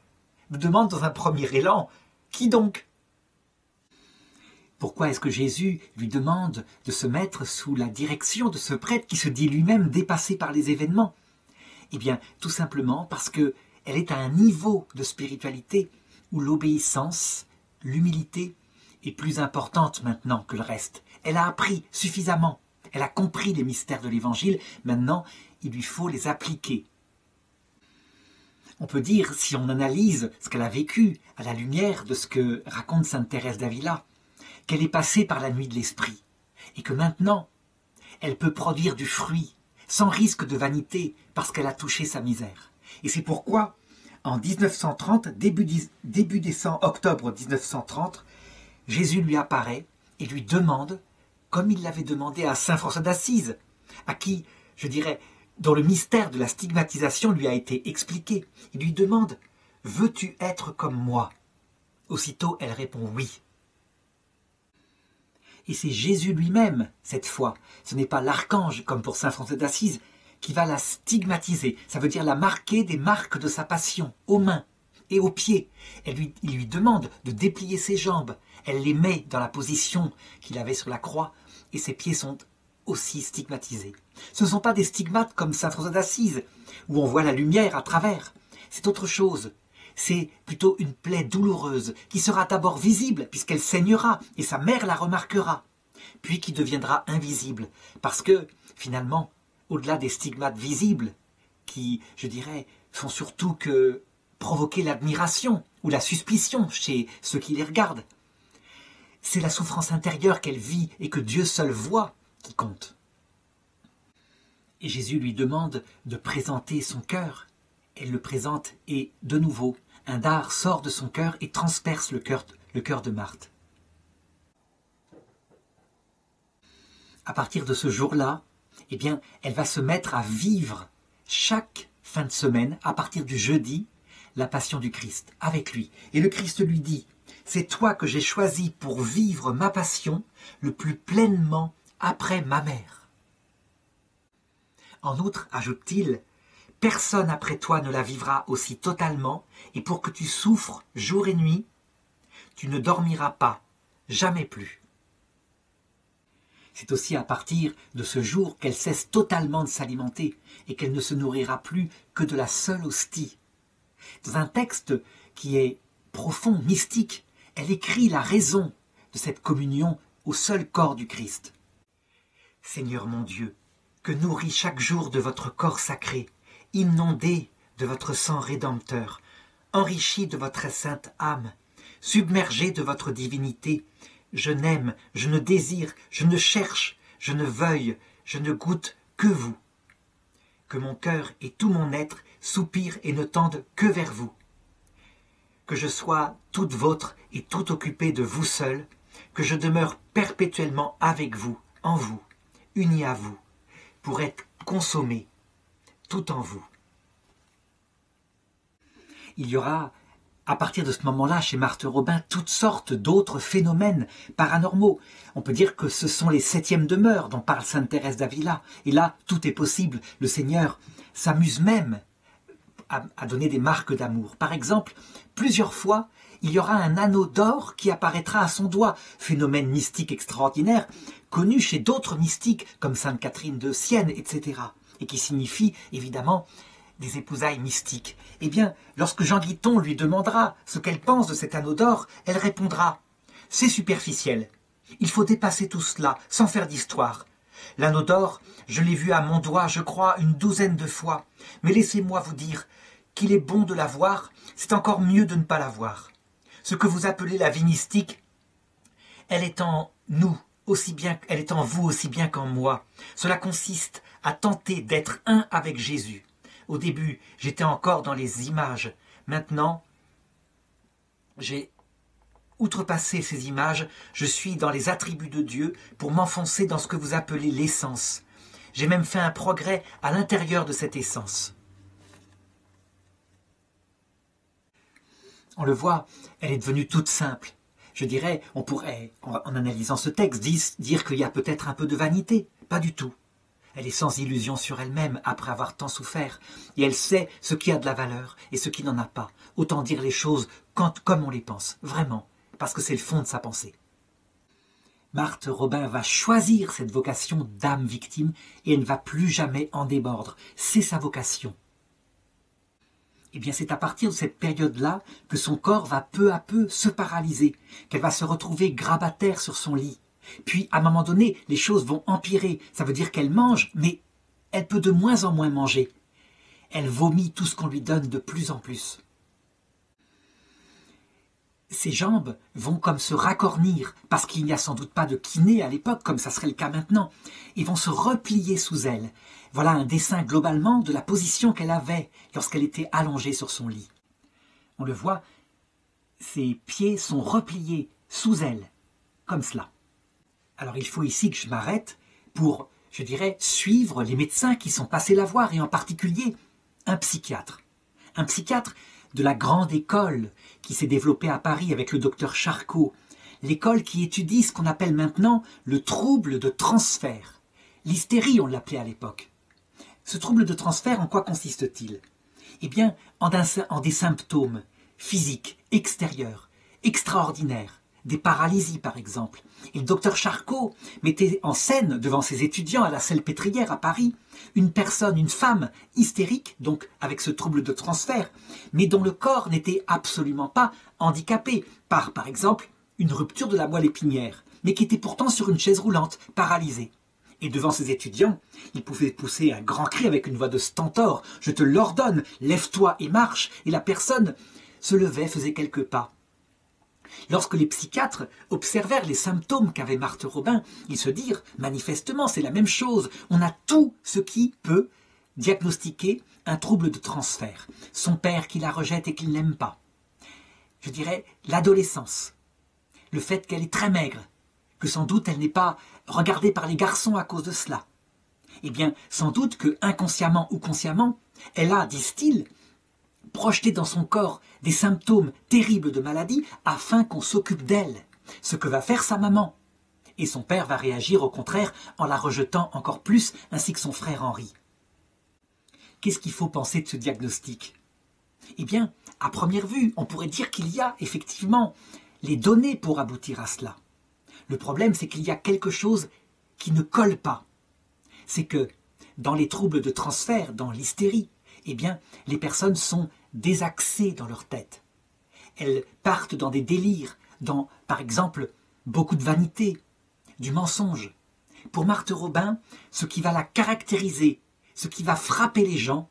me demande dans un premier élan « Qui donc ?» Pourquoi est-ce que Jésus lui demande de se mettre sous la direction de ce prêtre qui se dit lui-même dépassé par les événements? Eh bien, tout simplement parce qu'elle est à un niveau de spiritualité où l'obéissance, l'humilité est plus importante maintenant que le reste. Elle a appris suffisamment, elle a compris les mystères de l'Évangile, maintenant il lui faut les appliquer. On peut dire, si on analyse ce qu'elle a vécu à la lumière de ce que raconte sainte Thérèse d'Avila, qu'elle est passée par la nuit de l'esprit, et que maintenant, elle peut produire du fruit, sans risque de vanité, parce qu'elle a touché sa misère. Et c'est pourquoi, en 1930, début décembre, octobre 1930, Jésus lui apparaît et lui demande, comme il l'avait demandé à saint François d'Assise, à qui je dirais, dont le mystère de la stigmatisation lui a été expliqué. Il lui demande « Veux-tu être comme moi ?» Aussitôt, elle répond « Oui ». Et c'est Jésus lui-même, cette fois. Ce n'est pas l'archange, comme pour saint François d'Assise, qui va la stigmatiser. Ça veut dire la marquer des marques de sa passion, aux mains et aux pieds. Il lui demande de déplier ses jambes. Elle les met dans la position qu'il avait sur la croix, et ses pieds sont aussi stigmatisés. Ce ne sont pas des stigmates comme saint François d'Assise, où on voit la lumière à travers. C'est autre chose. C'est plutôt une plaie douloureuse qui sera d'abord visible puisqu'elle saignera et sa mère la remarquera, puis qui deviendra invisible parce que, finalement, au-delà des stigmates visibles, qui, je dirais, font surtout que provoquer l'admiration ou la suspicion chez ceux qui les regardent, c'est la souffrance intérieure qu'elle vit et que Dieu seul voit qui compte. Et Jésus lui demande de présenter son cœur. Elle le présente et, de nouveau, un dard sort de son cœur et transperce le cœur de Marthe. À partir de ce jour-là, eh bien, elle va se mettre à vivre chaque fin de semaine, à partir du jeudi, la passion du Christ, avec lui. Et le Christ lui dit, « C'est toi que j'ai choisi pour vivre ma passion le plus pleinement après ma mère. » En outre, ajoute-t-il, « Personne après toi ne la vivra aussi totalement, et pour que tu souffres jour et nuit, tu ne dormiras pas, jamais plus. » C'est aussi à partir de ce jour qu'elle cesse totalement de s'alimenter et qu'elle ne se nourrira plus que de la seule hostie. Dans un texte qui est profond, mystique, elle écrit la raison de cette communion au seul corps du Christ. « Seigneur mon Dieu, que nourris chaque jour de votre corps sacré, inondé de votre sang rédempteur, enrichi de votre sainte âme, submergé de votre divinité, je n'aime, je ne désire, je ne cherche, je ne veuille, je ne goûte que vous. Que mon cœur et tout mon être soupirent et ne tendent que vers vous. Que je sois toute vôtre et tout occupé de vous seul, que je demeure perpétuellement avec vous, en vous, uni à vous, pour être consommé, tout en vous. » Il y aura, à partir de ce moment-là, chez Marthe Robin, toutes sortes d'autres phénomènes paranormaux. On peut dire que ce sont les septièmes demeures dont parle sainte Thérèse d'Avila. Et là, tout est possible. Le Seigneur s'amuse même à donner des marques d'amour. Par exemple, plusieurs fois, il y aura un anneau d'or qui apparaîtra à son doigt. Phénomène mystique extraordinaire, connu chez d'autres mystiques, comme sainte Catherine de Sienne, etc. Et qui signifie, évidemment, des épousailles mystiques. Eh bien, lorsque Jean Guiton lui demandera ce qu'elle pense de cet anneau d'or, elle répondra « C'est superficiel. Il faut dépasser tout cela, sans faire d'histoire. L'anneau d'or, je l'ai vu à mon doigt, je crois, une douzaine de fois. Mais laissez-moi vous dire qu'il est bon de l'avoir, c'est encore mieux de ne pas l'avoir. Ce que vous appelez la vie mystique, elle est en nous, elle est en vous aussi bien qu'en moi. Cela consiste à tenter d'être un avec Jésus. Au début, j'étais encore dans les images. Maintenant, j'ai outrepassé ces images. Je suis dans les attributs de Dieu pour m'enfoncer dans ce que vous appelez l'essence. J'ai même fait un progrès à l'intérieur de cette essence. » On le voit, elle est devenue toute simple. Je dirais, on pourrait, en analysant ce texte, dire qu'il y a peut-être un peu de vanité. Pas du tout. Elle est sans illusion sur elle-même après avoir tant souffert. Et elle sait ce qui a de la valeur et ce qui n'en a pas. Autant dire les choses comme on les pense, vraiment, parce que c'est le fond de sa pensée. Marthe Robin va choisir cette vocation d'âme victime et elle ne va plus jamais en démordre. C'est sa vocation. Eh bien, c'est à partir de cette période-là que son corps va peu à peu se paralyser, qu'elle va se retrouver grabataire sur son lit. Puis, à un moment donné, les choses vont empirer. Ça veut dire qu'elle mange, mais elle peut de moins en moins manger. Elle vomit tout ce qu'on lui donne de plus en plus. Ses jambes vont comme se racornir, parce qu'il n'y a sans doute pas de kiné à l'époque, comme ça serait le cas maintenant, et vont se replier sous elle. Voilà un dessin globalement de la position qu'elle avait lorsqu'elle était allongée sur son lit. On le voit, ses pieds sont repliés sous elle, comme cela. Alors il faut ici que je m'arrête pour je dirais, suivre les médecins qui sont passés la voir, et en particulier un psychiatre. Un psychiatre de la grande école qui s'est développée à Paris avec le docteur Charcot, l'école qui étudie ce qu'on appelle maintenant le trouble de transfert. L'hystérie, on l'appelait à l'époque. Ce trouble de transfert, en quoi consiste-t-il? Eh bien, en des symptômes physiques, extérieurs, extraordinaires, des paralysies par exemple. Et le docteur Charcot mettait en scène devant ses étudiants à la Salpêtrière à Paris une personne, une femme hystérique, donc avec ce trouble de transfert, mais dont le corps n'était absolument pas handicapé par exemple, une rupture de la moelle épinière, mais qui était pourtant sur une chaise roulante, paralysée. Et devant ses étudiants, il pouvait pousser un grand cri avec une voix de stentor. « Je te l'ordonne, lève-toi et marche !» Et la personne se levait, faisait quelques pas. Lorsque les psychiatres observèrent les symptômes qu'avait Marthe Robin, ils se dirent « Manifestement, c'est la même chose. On a tout ce qui peut diagnostiquer un trouble de transfert. Son père qui la rejette et qu'il n'aime pas. Je dirais l'adolescence. Le fait qu'elle est très maigre, que sans doute elle n'est pas regardée par les garçons à cause de cela. Eh bien, sans doute que, inconsciemment ou consciemment, elle a, disent-ils, projeté dans son corps des symptômes terribles de maladie afin qu'on s'occupe d'elle, ce que va faire sa maman. Et son père va réagir au contraire en la rejetant encore plus, ainsi que son frère Henri. Qu'est-ce qu'il faut penser de ce diagnostic? Eh bien, à première vue, on pourrait dire qu'il y a effectivement les données pour aboutir à cela. Le problème, c'est qu'il y a quelque chose qui ne colle pas. C'est que dans les troubles de transfert, dans l'hystérie, eh bien, les personnes sont désaxées dans leur tête. Elles partent dans des délires, dans, par exemple, beaucoup de vanité, du mensonge. Pour Marthe Robin, ce qui va la caractériser, ce qui va frapper les gens,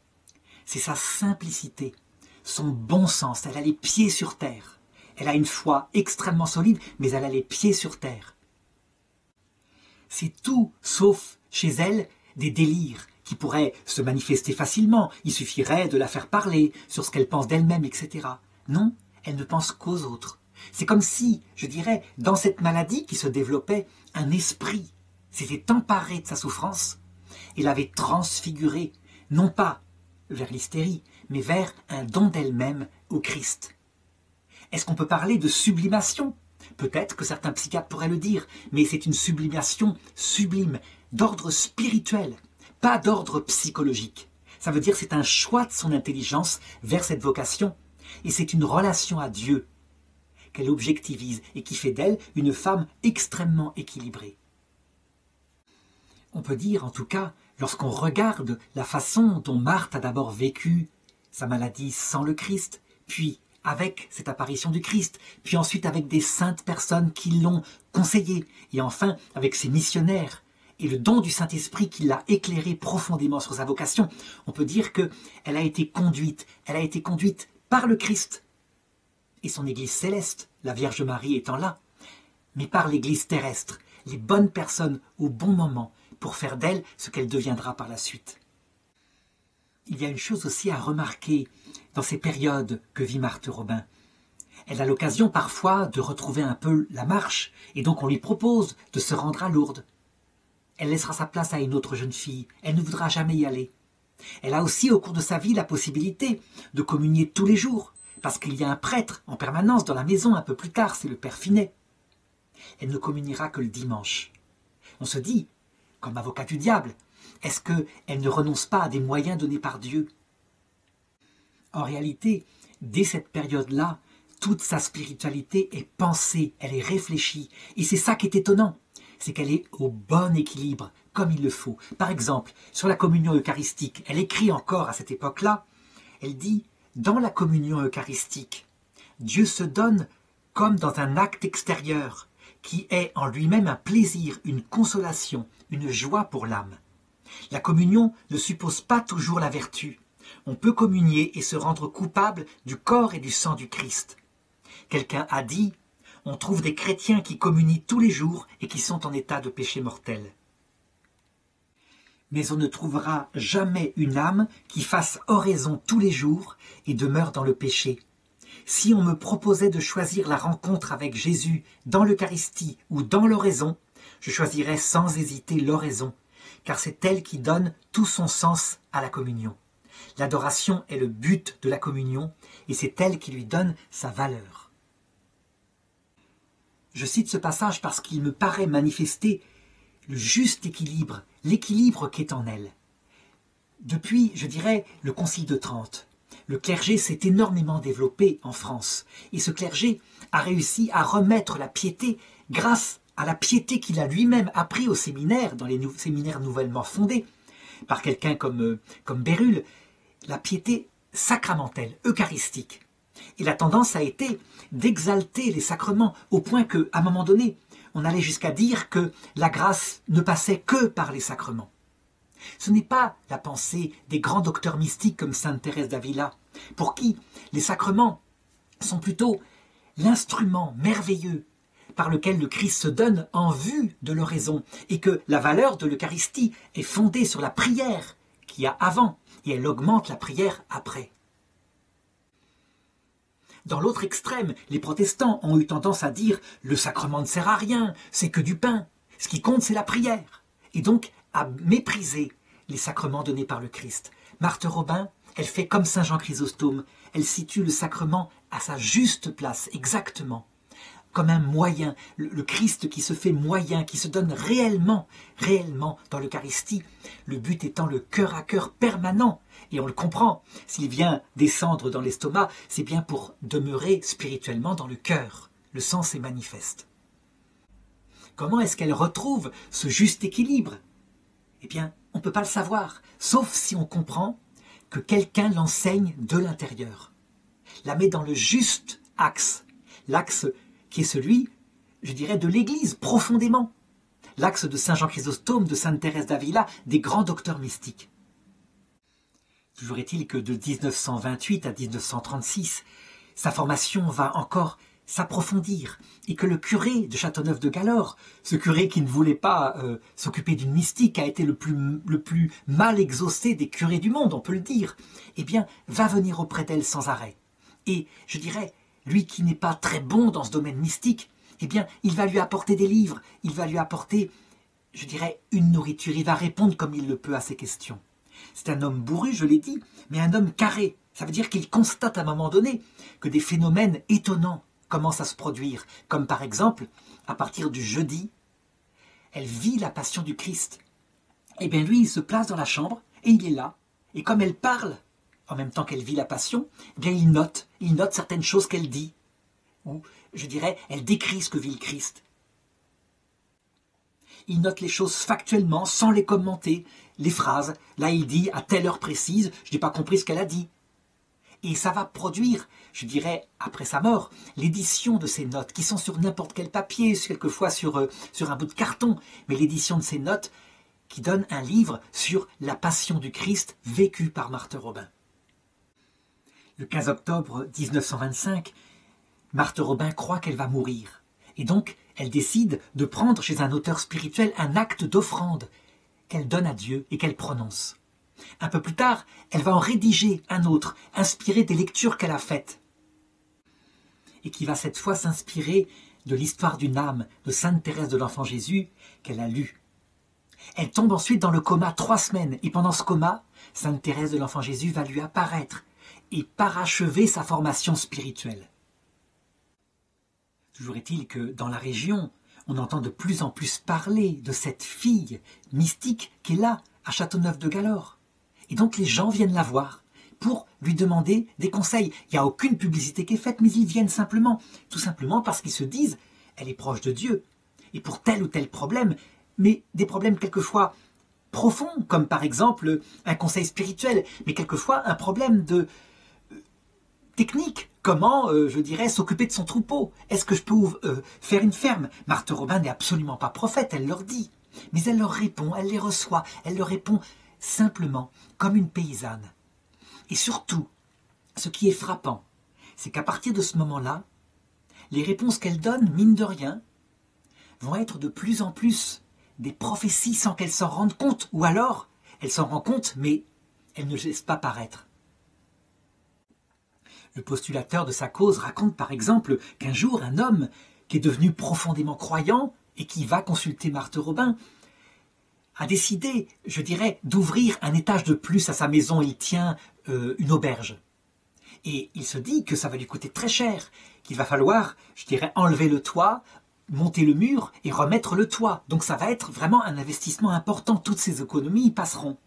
c'est sa simplicité, son bon sens. Elle a les pieds sur terre. Elle a une foi extrêmement solide, mais elle a les pieds sur terre. C'est tout, sauf chez elle, des délires qui pourraient se manifester facilement. Il suffirait de la faire parler sur ce qu'elle pense d'elle-même, etc. Non, elle ne pense qu'aux autres. C'est comme si, je dirais, dans cette maladie qui se développait, un esprit s'était emparé de sa souffrance et l'avait transfigurée, non pas vers l'hystérie, mais vers un don d'elle-même au Christ. Est-ce qu'on peut parler de sublimation? Peut-être que certains psychiatres pourraient le dire, mais c'est une sublimation sublime, d'ordre spirituel, pas d'ordre psychologique. Ça veut dire que c'est un choix de son intelligence vers cette vocation, et c'est une relation à Dieu qu'elle objectivise et qui fait d'elle une femme extrêmement équilibrée. On peut dire, en tout cas, lorsqu'on regarde la façon dont Marthe a d'abord vécu sa maladie sans le Christ, puis avec cette apparition du Christ, puis ensuite avec des saintes personnes qui l'ont conseillé, et enfin avec ses missionnaires, et le don du Saint-Esprit qui l'a éclairé profondément sur sa vocation, on peut dire qu'elle a été conduite par le Christ, et son Église céleste, la Vierge Marie étant là, mais par l'Église terrestre, les bonnes personnes au bon moment, pour faire d'elle ce qu'elle deviendra par la suite. Il y a une chose aussi à remarquer dans ces périodes que vit Marthe Robin. Elle a l'occasion parfois de retrouver un peu la marche, et donc on lui propose de se rendre à Lourdes. Elle laissera sa place à une autre jeune fille, elle ne voudra jamais y aller. Elle a aussi au cours de sa vie la possibilité de communier tous les jours, parce qu'il y a un prêtre en permanence dans la maison un peu plus tard, c'est le père Finet. Elle ne communiera que le dimanche. On se dit, comme avocat du diable, est-ce qu'elle ne renonce pas à des moyens donnés par Dieu? En réalité, dès cette période-là, toute sa spiritualité est pensée, elle est réfléchie. Et c'est ça qui est étonnant, c'est qu'elle est au bon équilibre, comme il le faut. Par exemple, sur la communion eucharistique, elle écrit encore à cette époque-là, elle dit « Dans la communion eucharistique, Dieu se donne comme dans un acte extérieur, qui est en lui-même un plaisir, une consolation, une joie pour l'âme. La communion ne suppose pas toujours la vertu. On peut communier et se rendre coupable du corps et du sang du Christ. Quelqu'un a dit, on trouve des chrétiens qui communient tous les jours et qui sont en état de péché mortel. Mais on ne trouvera jamais une âme qui fasse oraison tous les jours et demeure dans le péché. Si on me proposait de choisir la rencontre avec Jésus dans l'Eucharistie ou dans l'oraison, je choisirais sans hésiter l'oraison, car c'est elle qui donne tout son sens à la communion. L'adoration est le but de la communion et c'est elle qui lui donne sa valeur. Je cite ce passage parce qu'il me paraît manifester le juste équilibre, l'équilibre qui est en elle. Depuis, je dirais, le Concile de Trente, le clergé s'est énormément développé en France et ce clergé a réussi à remettre la piété grâce à la piété qu'il a lui-même appris au séminaire, dans les séminaires nouvellement fondés, par quelqu'un comme Bérulle, la piété sacramentelle, eucharistique. Et la tendance a été d'exalter les sacrements au point qu'à un moment donné, on allait jusqu'à dire que la grâce ne passait que par les sacrements. Ce n'est pas la pensée des grands docteurs mystiques comme sainte Thérèse d'Avila, pour qui les sacrements sont plutôt l'instrument merveilleux par lequel le Christ se donne en vue de l'oraison, et que la valeur de l'Eucharistie est fondée sur la prière qu'il y a avant, et elle augmente la prière après. Dans l'autre extrême, les protestants ont eu tendance à dire « le sacrement ne sert à rien, c'est que du pain, ce qui compte c'est la prière », et donc à mépriser les sacrements donnés par le Christ. Marthe Robin, elle fait comme saint Jean Chrysostome, elle situe le sacrement à sa juste place, exactement, comme un moyen, le Christ qui se fait moyen, qui se donne réellement dans l'Eucharistie, le but étant le cœur à cœur permanent, et on le comprend, s'il vient descendre dans l'estomac, c'est bien pour demeurer spirituellement dans le cœur, le sens est manifeste. Comment est-ce qu'elle retrouve ce juste équilibre? Eh bien, on ne peut pas le savoir, sauf si on comprend que quelqu'un l'enseigne de l'intérieur, la met dans le juste axe, l'axe qui est celui, je dirais, de l'Église, profondément, l'axe de saint Jean Chrysostome, de sainte Thérèse d'Avila, des grands docteurs mystiques. Toujours est-il que de 1928 à 1936, sa formation va encore s'approfondir et que le curé de Châteauneuf-de-Galore, ce curé qui ne voulait pas s'occuper d'une mystique, a été le plus mal exaucé des curés du monde, on peut le dire, eh bien, va venir auprès d'elle sans arrêt. Et je dirais, lui qui n'est pas très bon dans ce domaine mystique, eh bien, il va lui apporter des livres, il va lui apporter, je dirais, une nourriture, il va répondre comme il le peut à ses questions. C'est un homme bourru, je l'ai dit, mais un homme carré. Ça veut dire qu'il constate à un moment donné que des phénomènes étonnants commencent à se produire, comme par exemple, à partir du jeudi, elle vit la passion du Christ. Eh bien lui, il se place dans la chambre, et il est là, et comme elle parle, en même temps qu'elle vit la passion, eh bien il note certaines choses qu'elle dit, ou, je dirais, elle décrit ce que vit le Christ. Il note les choses factuellement, sans les commenter, les phrases. Là, il dit, à telle heure précise, je n'ai pas compris ce qu'elle a dit. Et ça va produire, je dirais, après sa mort, l'édition de ces notes, qui sont sur n'importe quel papier, quelquefois sur un bout de carton, mais l'édition de ces notes qui donne un livre sur la passion du Christ vécue par Marthe Robin. Le 15 octobre 1925, Marthe Robin croit qu'elle va mourir. Et donc, elle décide de prendre chez un auteur spirituel un acte d'offrande qu'elle donne à Dieu et qu'elle prononce. Un peu plus tard, elle va en rédiger un autre, inspiré des lectures qu'elle a faites, et qui va cette fois s'inspirer de l'histoire d'une âme de sainte Thérèse de l'Enfant Jésus qu'elle a lue. Elle tombe ensuite dans le coma 3 semaines, et pendant ce coma, sainte Thérèse de l'Enfant Jésus va lui apparaître et parachever sa formation spirituelle. Toujours est-il que dans la région, on entend de plus en plus parler de cette fille mystique qui est là, à Châteauneuf-de-Galore. Et donc les gens viennent la voir pour lui demander des conseils. Il n'y a aucune publicité qui est faite, mais ils viennent simplement, tout simplement parce qu'ils se disent, elle est proche de Dieu. Et pour tel ou tel problème, mais des problèmes quelquefois profonds, comme par exemple un conseil spirituel, mais quelquefois un problème de technique. Comment, je dirais, s'occuper de son troupeau? Est-ce que je peux faire une ferme? Marthe Robin n'est absolument pas prophète, elle leur dit. Mais elle leur répond, elle les reçoit, elle leur répond simplement, comme une paysanne. Et surtout, ce qui est frappant, c'est qu'à partir de ce moment-là, les réponses qu'elle donne, mine de rien, vont être de plus en plus des prophéties sans qu'elle s'en rende compte. Ou alors, elle s'en rend compte, mais elle ne laisse pas paraître. Le postulateur de sa cause raconte par exemple qu'un jour, un homme qui est devenu profondément croyant et qui va consulter Marthe Robin a décidé, je dirais, d'ouvrir un étage de plus à sa maison. Il tient une auberge. Et il se dit que ça va lui coûter très cher, qu'il va falloir, je dirais, enlever le toit, monter le mur et remettre le toit. Donc ça va être vraiment un investissement important. Toutes ces économies y passeront.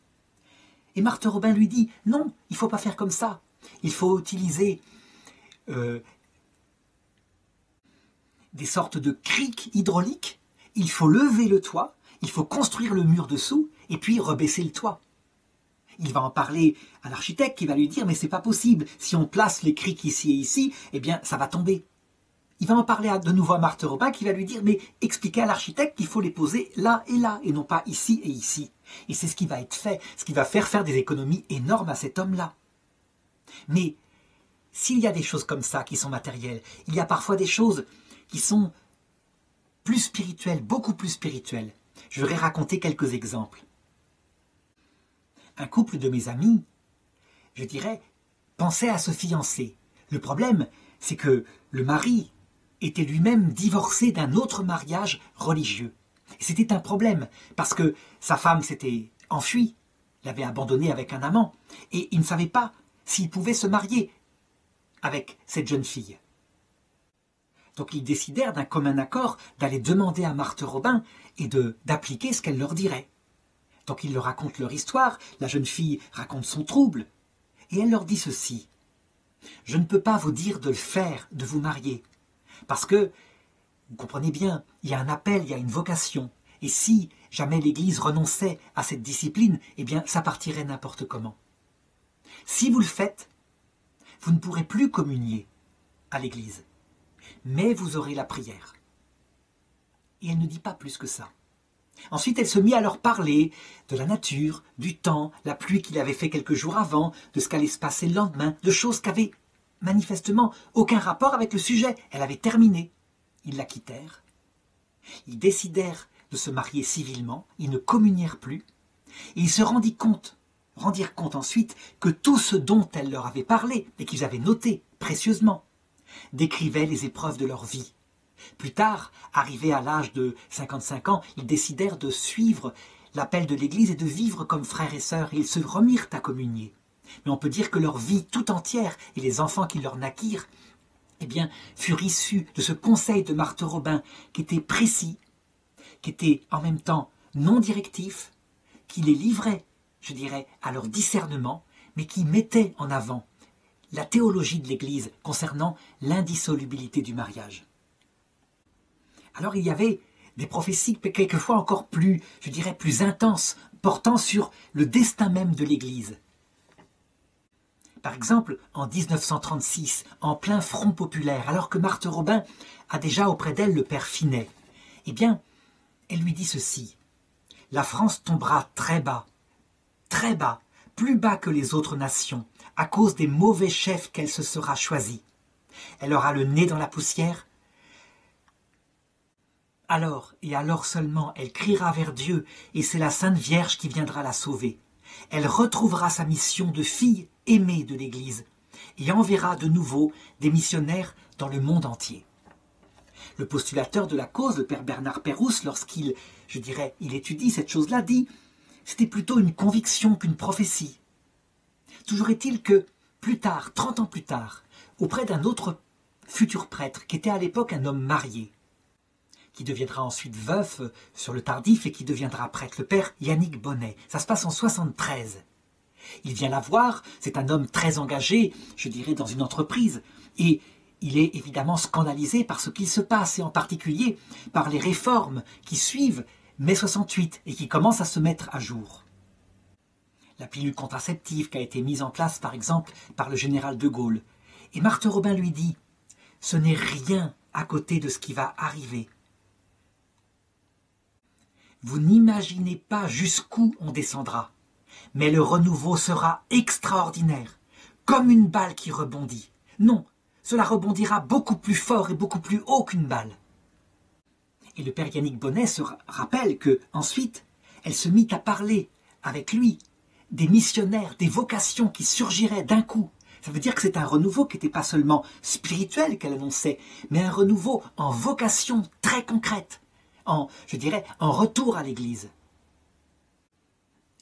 Et Marthe Robin lui dit, non, il ne faut pas faire comme ça. Il faut utiliser des sortes de criques hydrauliques. Il faut lever le toit, il faut construire le mur dessous et puis rebaisser le toit. Il va en parler à l'architecte qui va lui dire, mais c'est pas possible. Si on place les criques ici et ici, eh bien, ça va tomber. Il va en parler de nouveau à Marthe Robin qui va lui dire, mais expliquez à l'architecte qu'il faut les poser là, et non pas ici et ici. Et c'est ce qui va être fait, ce qui va faire des économies énormes à cet homme-là. Mais s'il y a des choses comme ça qui sont matérielles, il y a parfois des choses qui sont plus spirituelles, beaucoup plus spirituelles. Je vais raconter quelques exemples. Un couple de mes amis, je dirais, pensait à se fiancer. Le problème, c'est que le mari était lui-même divorcé d'un autre mariage religieux. Et c'était un problème, parce que sa femme s'était enfuie, l'avait abandonné avec un amant, et il ne savait pas s'il pouvait se marier avec cette jeune fille. Donc ils décidèrent d'un commun accord d'aller demander à Marthe Robin et d'appliquer ce qu'elle leur dirait. Donc ils leur racontent leur histoire, la jeune fille raconte son trouble, et elle leur dit ceci. « Je ne peux pas vous dire de le faire, de vous marier, parce que, vous comprenez bien, il y a un appel, il y a une vocation, et si jamais l'Église renonçait à cette discipline, eh bien ça partirait n'importe comment. Si vous le faites, vous ne pourrez plus communier à l'Église, mais vous aurez la prière. » Et elle ne dit pas plus que ça. Ensuite, elle se mit à leur parler de la nature, du temps, la pluie qu'il avait fait quelques jours avant, de ce qu'allait se passer le lendemain, de choses qui avaient manifestement aucun rapport avec le sujet. Elle avait terminé. Ils la quittèrent. Ils décidèrent de se marier civilement. Ils ne communièrent plus. Et ils se rendirent compte ensuite que tout ce dont elle leur avait parlé et qu'ils avaient noté précieusement décrivait les épreuves de leur vie. Plus tard, arrivés à l'âge de 55 ans, ils décidèrent de suivre l'appel de l'Église et de vivre comme frères et sœurs, et ils se remirent à communier. Mais on peut dire que leur vie tout entière, et les enfants qui leur naquirent, eh bien, furent issus de ce conseil de Marthe Robin, qui était précis, qui était en même temps non directif, qui les livrait, je dirais, à leur discernement, mais qui mettait en avant la théologie de l'Église concernant l'indissolubilité du mariage. Alors il y avait des prophéties quelquefois encore plus, je dirais, plus intenses, portant sur le destin même de l'Église. Par exemple, en 1936, en plein Front populaire, alors que Marthe Robin a déjà auprès d'elle le père Finet, eh bien, elle lui dit ceci. « La France tombera très bas, plus bas que les autres nations, à cause des mauvais chefs qu'elle se sera choisis. Elle aura le nez dans la poussière. Alors, et alors seulement, elle criera vers Dieu, et c'est la Sainte Vierge qui viendra la sauver. Elle retrouvera sa mission de fille aimée de l'Église, et enverra de nouveau des missionnaires dans le monde entier. » Le postulateur de la cause, le père Bernard Pérouse, lorsqu'il, je dirais, il étudie cette chose-là, dit « c'était plutôt une conviction qu'une prophétie ». Toujours est-il que, plus tard, 30 ans plus tard, auprès d'un autre futur prêtre, qui était à l'époque un homme marié, qui deviendra ensuite veuf sur le tardif et qui deviendra prêtre, le père Yannick Bonnet. Ça se passe en 73. Il vient la voir, c'est un homme très engagé, je dirais, dans une entreprise, et il est évidemment scandalisé par ce qu'il se passe, et en particulier par les réformes qui suivent mai 68 et qui commencent à se mettre à jour. La pilule contraceptive qui a été mise en place, par exemple, par le général de Gaulle. Et Marthe Robin lui dit « Ce n'est rien à côté de ce qui va arriver. Vous n'imaginez pas jusqu'où on descendra, mais le renouveau sera extraordinaire, comme une balle qui rebondit. Non, cela rebondira beaucoup plus fort et beaucoup plus haut qu'une balle. » Et le père Yannick Bonnet se rappelle que ensuite, elle se mit à parler avec lui des missionnaires, des vocations qui surgiraient d'un coup. Ça veut dire que c'est un renouveau qui n'était pas seulement spirituel qu'elle annonçait, mais un renouveau en vocation très concrète, je dirais, en retour à l'Église.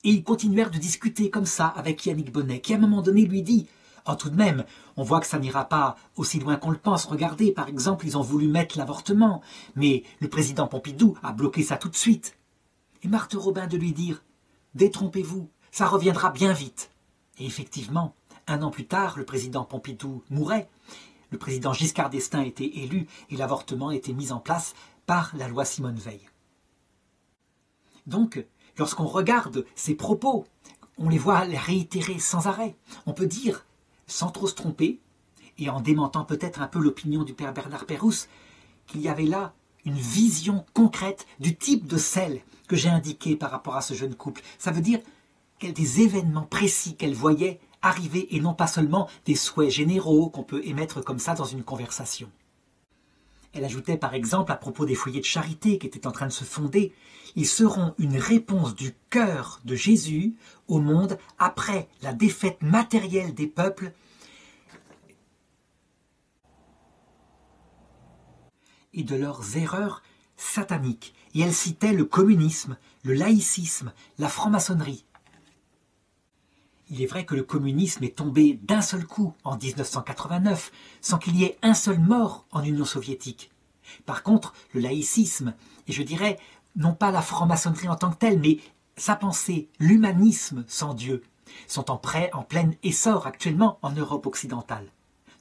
Et ils continuèrent de discuter comme ça avec Yannick Bonnet, qui à un moment donné lui dit « Oh, tout de même, on voit que ça n'ira pas aussi loin qu'on le pense. Regardez, par exemple, ils ont voulu mettre l'avortement, mais le président Pompidou a bloqué ça tout de suite. » Et Marthe Robin de lui dire « Détrompez-vous, ça reviendra bien vite. » Et effectivement, 1 an plus tard, le président Pompidou mourait, le président Giscard d'Estaing était élu et l'avortement était mis en place par la loi Simone Veil. Donc, lorsqu'on regarde ces propos, on les voit les réitérer sans arrêt. On peut dire, sans trop se tromper, et en démentant peut-être un peu l'opinion du père Bernard Pérouse, qu'il y avait là une vision concrète du type de celle que j'ai indiqué par rapport à ce jeune couple. Ça veut dire des événements précis qu'elle voyait arriver et non pas seulement des souhaits généraux qu'on peut émettre comme ça dans une conversation. Elle ajoutait par exemple à propos des foyers de charité qui étaient en train de se fonder, ils seront une réponse du cœur de Jésus au monde après la défaite matérielle des peuples et de leurs erreurs sataniques. Et elle citait le communisme, le laïcisme, la franc-maçonnerie. Il est vrai que le communisme est tombé d'un seul coup en 1989, sans qu'il y ait un seul mort en Union soviétique. Par contre, le laïcisme, et je dirais, non pas la franc-maçonnerie en tant que telle, mais sa pensée, l'humanisme sans Dieu, sont en plein essor actuellement en Europe occidentale.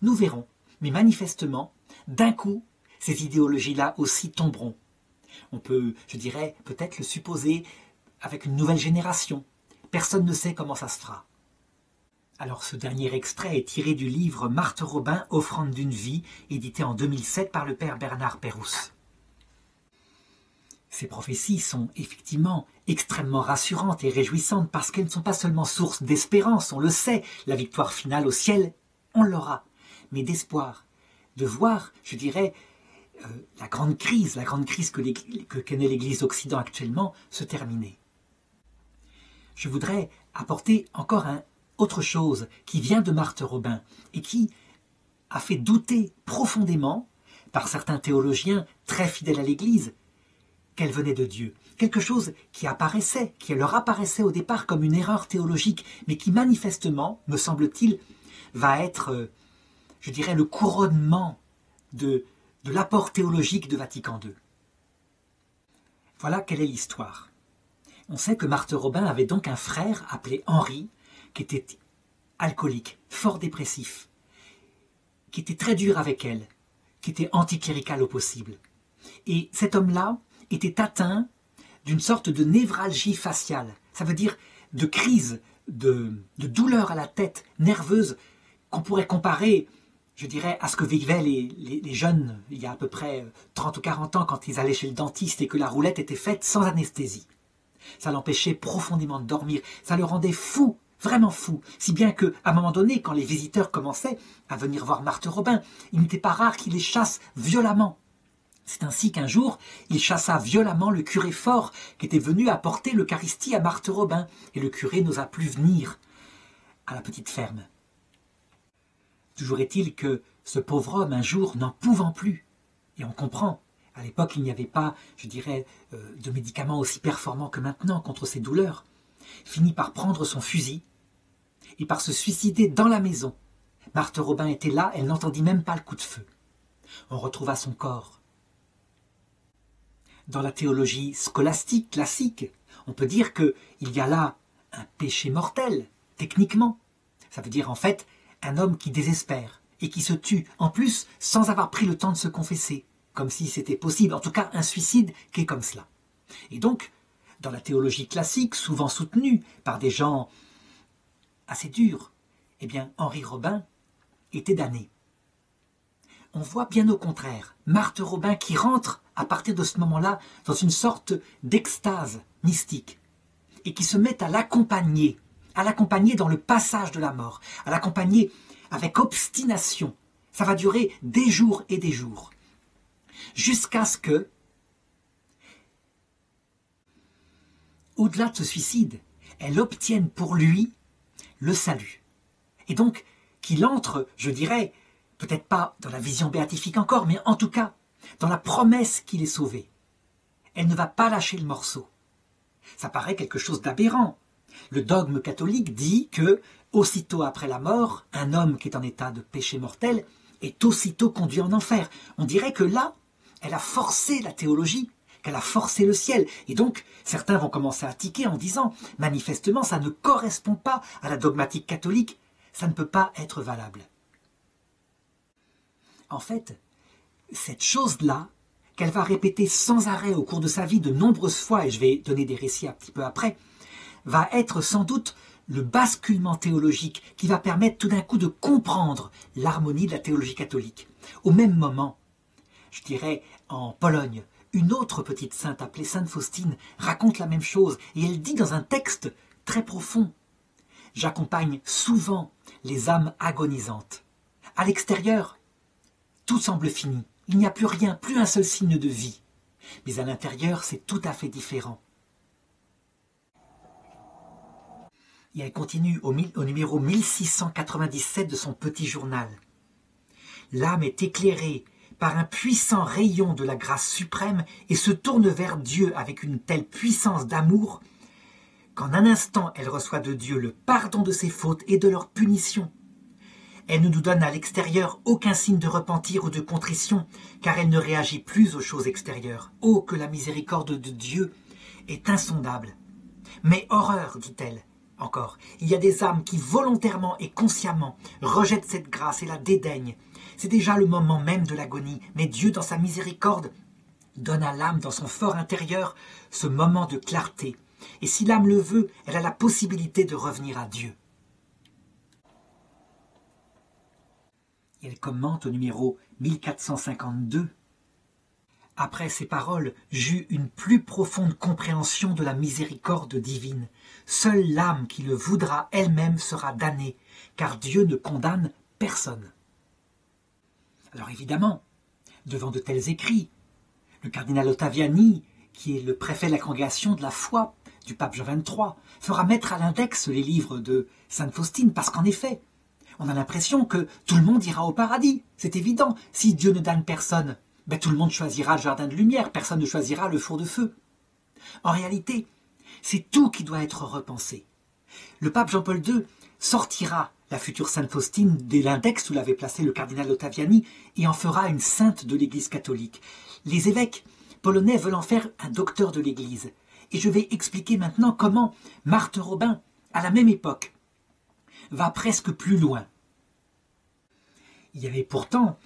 Nous verrons, mais manifestement, d'un coup, ces idéologies-là aussi tomberont. On peut, je dirais, peut-être le supposer avec une nouvelle génération. Personne ne sait comment ça se fera. Alors ce dernier extrait est tiré du livre Marthe Robin, Offrande d'une vie, édité en 2007 par le père Bernard Pérouse. Ces prophéties sont effectivement extrêmement rassurantes et réjouissantes parce qu'elles ne sont pas seulement source d'espérance, on le sait, la victoire finale au ciel, on l'aura, mais d'espoir, de voir, je dirais, la grande crise que connaît l'Église d'Occident actuellement se terminer. Je voudrais apporter encore autre chose qui vient de Marthe Robin et qui a fait douter profondément, par certains théologiens très fidèles à l'Église, qu'elle venait de Dieu. Quelque chose qui leur apparaissait au départ comme une erreur théologique, mais qui manifestement, me semble-t-il, va être, je dirais, le couronnement de l'apport théologique de Vatican II. Voilà quelle est l'histoire. On sait que Marthe Robin avait donc un frère appelé Henri, qui était alcoolique, fort dépressif, qui était très dur avec elle, qui était anticlérical au possible. Et cet homme-là était atteint d'une sorte de névralgie faciale, ça veut dire de crise, de douleur à la tête, nerveuse, qu'on pourrait comparer, je dirais, à ce que vivaient les jeunes il y a à peu près 30 ou 40 ans quand ils allaient chez le dentiste et que la roulette était faite sans anesthésie. Ça l'empêchait profondément de dormir, ça le rendait fou, vraiment fou, si bien qu'à un moment donné, quand les visiteurs commençaient à venir voir Marthe Robin, il n'était pas rare qu'il les chasse violemment. C'est ainsi qu'un jour, il chassa violemment le curé Fort, qui était venu apporter l'Eucharistie à Marthe Robin, et le curé n'osa plus venir à la petite ferme. Toujours est-il que ce pauvre homme, un jour, n'en pouvant plus, et on comprend, à l'époque, il n'y avait pas, je dirais, de médicaments aussi performants que maintenant contre ces douleurs, finit par prendre son fusil et par se suicider dans la maison. Marthe Robin était là, elle n'entendit même pas le coup de feu. On retrouva son corps. Dans la théologie scolastique, classique, on peut dire qu'il y a là un péché mortel, techniquement. Ça veut dire en fait un homme qui désespère et qui se tue, en plus sans avoir pris le temps de se confesser, comme si c'était possible, en tout cas un suicide qui est comme cela. Et donc, dans la théologie classique, souvent soutenue par des gens assez durs, eh bien Henri Robin était damné. On voit bien au contraire Marthe Robin qui rentre à partir de ce moment-là dans une sorte d'extase mystique et qui se met à l'accompagner dans le passage de la mort, à l'accompagner avec obstination. Ça va durer des jours et des jours, jusqu'à ce que, au-delà de ce suicide, elle obtienne pour lui le salut. Et donc, qu'il entre, je dirais, peut-être pas dans la vision béatifique encore, mais en tout cas, dans la promesse qu'il est sauvé. Elle ne va pas lâcher le morceau. Ça paraît quelque chose d'aberrant. Le dogme catholique dit que, aussitôt après la mort, un homme qui est en état de péché mortel est aussitôt conduit en enfer. On dirait que là, elle a forcé la théologie, qu'elle a forcé le ciel. Et donc, certains vont commencer à tiquer en disant, manifestement, ça ne correspond pas à la dogmatique catholique, ça ne peut pas être valable. En fait, cette chose-là, qu'elle va répéter sans arrêt au cours de sa vie de nombreuses fois, et je vais donner des récits un petit peu après, va être sans doute le basculement théologique qui va permettre tout d'un coup de comprendre l'harmonie de la théologie catholique. Au même moment, je dirais en Pologne, une autre petite sainte appelée Sainte Faustine raconte la même chose et elle dit dans un texte très profond « J'accompagne souvent les âmes agonisantes. À l'extérieur, tout semble fini, il n'y a plus rien, plus un seul signe de vie. Mais à l'intérieur, c'est tout à fait différent. » Et elle continue au numéro 1697 de son petit journal. « L'âme est éclairée par un puissant rayon de la grâce suprême et se tourne vers Dieu avec une telle puissance d'amour qu'en un instant elle reçoit de Dieu le pardon de ses fautes et de leur punition. Elle ne nous donne à l'extérieur aucun signe de repentir ou de contrition, car elle ne réagit plus aux choses extérieures. Oh, que la miséricorde de Dieu est insondable. Mais horreur, dit-elle, encore, il y a des âmes qui volontairement et consciemment rejettent cette grâce et la dédaignent. C'est déjà le moment même de l'agonie, mais Dieu, dans sa miséricorde, donne à l'âme dans son fort intérieur ce moment de clarté. Et si l'âme le veut, elle a la possibilité de revenir à Dieu. Et elle commente au numéro 1452. Après ces paroles, j'eus une plus profonde compréhension de la miséricorde divine. Seule l'âme qui le voudra elle-même sera damnée, car Dieu ne condamne personne. Alors évidemment, devant de tels écrits, le cardinal Ottaviani, qui est le préfet de la congrégation de la foi du pape Jean XXIII, fera mettre à l'index les livres de Sainte Faustine, parce qu'en effet, on a l'impression que tout le monde ira au paradis. C'est évident, si Dieu ne damne personne, tout le monde choisira le jardin de lumière, personne ne choisira le four de feu. En réalité, c'est tout qui doit être repensé. Le pape Jean-Paul II sortira la future Sainte Faustine de l'index où l'avait placé le cardinal Ottaviani et en fera une sainte de l'Église catholique. Les évêques polonais veulent en faire un docteur de l'Église. Et je vais expliquer maintenant comment Marthe Robin, à la même époque, va presque plus loin. Il y avait pourtant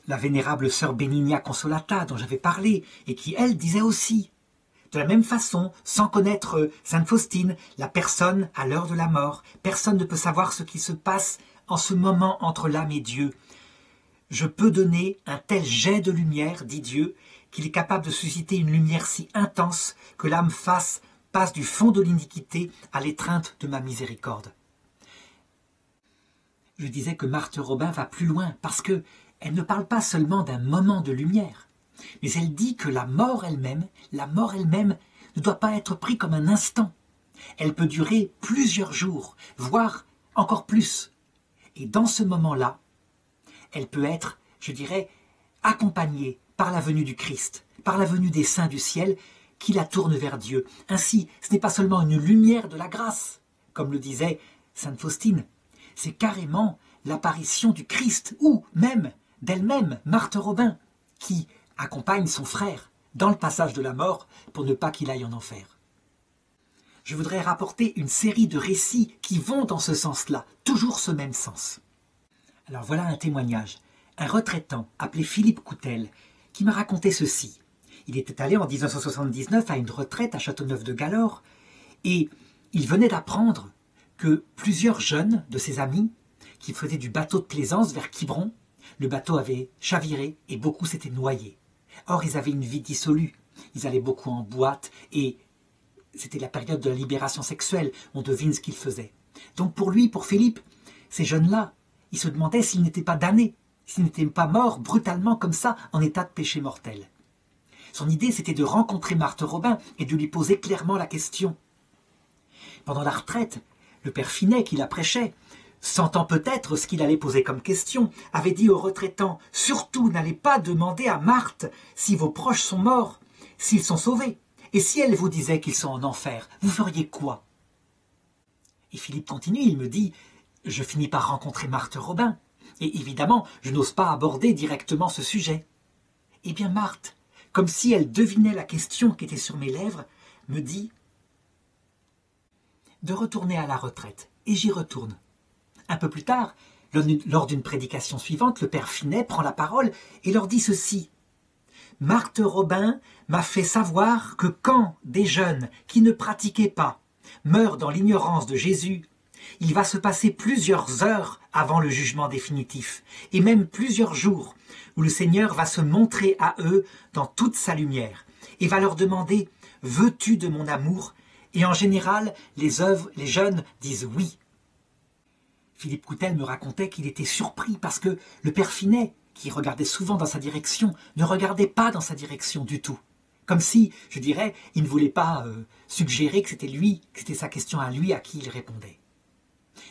la vénérable sœur Benigna Consolata dont j'avais parlé et qui, elle, disait aussi de la même façon, sans connaître Sainte Faustine, la personne à l'heure de la mort, personne ne peut savoir ce qui se passe en ce moment entre l'âme et Dieu. Je peux donner un tel jet de lumière, dit Dieu, qu'il est capable de susciter une lumière si intense que l'âme passe du fond de l'iniquité à l'étreinte de ma miséricorde. Je disais que Marthe Robin va plus loin parce que elle ne parle pas seulement d'un moment de lumière, mais elle dit que la mort elle-même ne doit pas être prise comme un instant. Elle peut durer plusieurs jours, voire encore plus. Et dans ce moment-là, elle peut être, je dirais, accompagnée par la venue du Christ, par la venue des saints du ciel qui la tournent vers Dieu. Ainsi, ce n'est pas seulement une lumière de la grâce, comme le disait Sainte Faustine, c'est carrément l'apparition du Christ, ou même d'elle-même, Marthe Robin, qui accompagne son frère dans le passage de la mort pour ne pas qu'il aille en enfer. Je voudrais rapporter une série de récits qui vont dans ce sens-là, toujours ce même sens. Alors voilà un témoignage. Un retraitant appelé Philippe Coutel qui m'a raconté ceci. Il était allé en 1979 à une retraite à Châteauneuf-de-Galore et il venait d'apprendre que plusieurs jeunes de ses amis qui faisaient du bateau de plaisance vers Quiberon, le bateau avait chaviré et beaucoup s'étaient noyés. Or, ils avaient une vie dissolue. Ils allaient beaucoup en boîte et c'était la période de la libération sexuelle. On devine ce qu'ils faisaient. Donc pour lui, pour Philippe, ces jeunes-là, ils se demandaient s'ils n'étaient pas damnés, s'ils n'étaient pas morts brutalement comme ça en état de péché mortel. Son idée, c'était de rencontrer Marthe Robin et de lui poser clairement la question. Pendant la retraite, le père Finet, qui la prêchait, sentant peut-être ce qu'il allait poser comme question, avait dit aux retraitants « Surtout, n'allez pas demander à Marthe si vos proches sont morts, s'ils sont sauvés. Et si elle vous disait qu'ils sont en enfer, vous feriez quoi ?» Et Philippe continue, il me dit « Je finis par rencontrer Marthe Robin. Et évidemment, je n'ose pas aborder directement ce sujet. » Eh bien Marthe, comme si elle devinait la question qui était sur mes lèvres, me dit de retourner à la retraite. Et j'y retourne. Un peu plus tard, lors d'une prédication suivante, le père Finet prend la parole et leur dit ceci. Marthe Robin m'a fait savoir que quand des jeunes qui ne pratiquaient pas meurent dans l'ignorance de Jésus, il va se passer plusieurs heures avant le jugement définitif, et même plusieurs jours, où le Seigneur va se montrer à eux dans toute sa lumière, et va leur demander « Veux-tu de mon amour ?» Et en général, les jeunes disent « Oui ». Philippe Coutel me racontait qu'il était surpris parce que le père Finet, qui regardait souvent dans sa direction, ne regardait pas dans sa direction du tout. Comme si, je dirais, il ne voulait pas suggérer que c'était lui, que c'était sa question à lui à qui il répondait.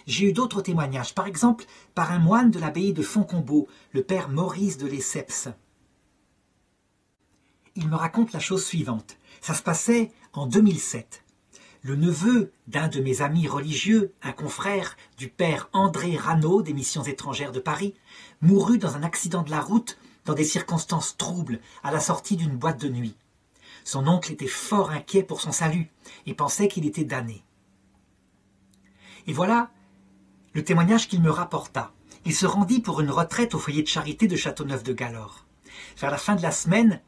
J'ai eu d'autres témoignages, par exemple par un moine de l'abbaye de Fontcombault, le père Maurice de Lesseps. Il me raconte la chose suivante. Ça se passait en 2007. Le neveu d'un de mes amis religieux, un confrère du père André Ranaud des Missions étrangères de Paris, mourut dans un accident de la route dans des circonstances troubles à la sortie d'une boîte de nuit. Son oncle était fort inquiet pour son salut et pensait qu'il était damné. Et voilà le témoignage qu'il me rapporta. Il se rendit pour une retraite au foyer de charité de Châteauneuf-de-Galor. Vers la fin de la semaine,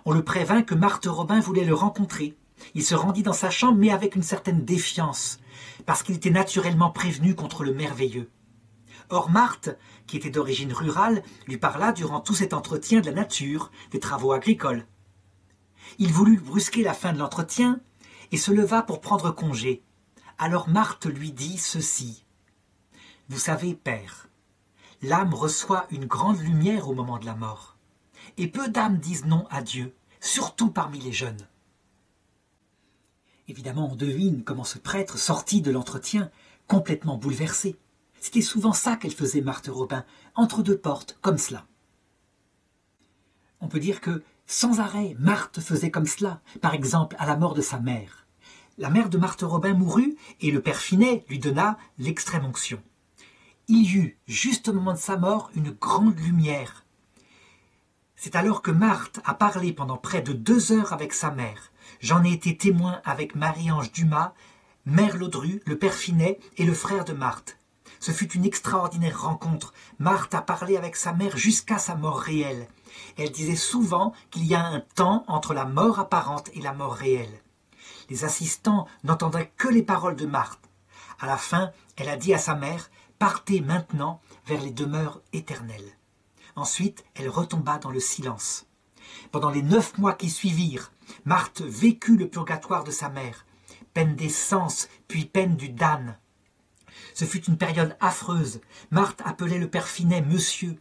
on le prévint que Marthe Robin voulait le rencontrer. Il se rendit dans sa chambre, mais avec une certaine défiance, parce qu'il était naturellement prévenu contre le merveilleux. Or Marthe, qui était d'origine rurale, lui parla durant tout cet entretien de la nature, des travaux agricoles. Il voulut brusquer la fin de l'entretien et se leva pour prendre congé. Alors Marthe lui dit ceci. « Vous savez, père, l'âme reçoit une grande lumière au moment de la mort, et peu d'âmes disent non à Dieu, surtout parmi les jeunes. » Évidemment, on devine comment ce prêtre sortit de l'entretien complètement bouleversé. C'était souvent ça qu'elle faisait, Marthe Robin, entre deux portes, comme cela. On peut dire que, sans arrêt, Marthe faisait comme cela, par exemple à la mort de sa mère. La mère de Marthe Robin mourut et le père Finet lui donna l'extrême onction. Il y eut, juste au moment de sa mort, une grande lumière. C'est alors que Marthe a parlé pendant près de 2 heures avec sa mère. J'en ai été témoin avec Marie-Ange Dumas, mère Laudru, le père Finet et le frère de Marthe. Ce fut une extraordinaire rencontre. Marthe a parlé avec sa mère jusqu'à sa mort réelle. Elle disait souvent qu'il y a un temps entre la mort apparente et la mort réelle. Les assistants n'entendaient que les paroles de Marthe. À la fin, elle a dit à sa mère « Partez maintenant vers les demeures éternelles ». Ensuite, elle retomba dans le silence. Pendant les 9 mois qui suivirent, Marthe vécut le purgatoire de sa mère, peine des sens, puis peine du damne. Ce fut une période affreuse. Marthe appelait le père Finet « monsieur ».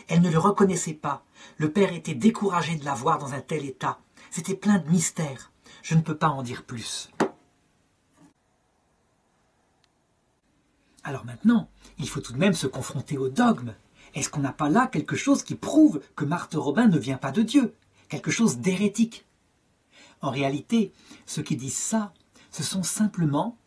Elle ne le reconnaissait pas. Le père était découragé de la voir dans un tel état. C'était plein de mystères. Je ne peux pas en dire plus. Alors maintenant, il faut tout de même se confronter au dogme. Est-ce qu'on n'a pas là quelque chose qui prouve que Marthe Robin ne vient pas de Dieu? Quelque chose d'hérétique? En réalité, ceux qui disent ça, ce sont simplement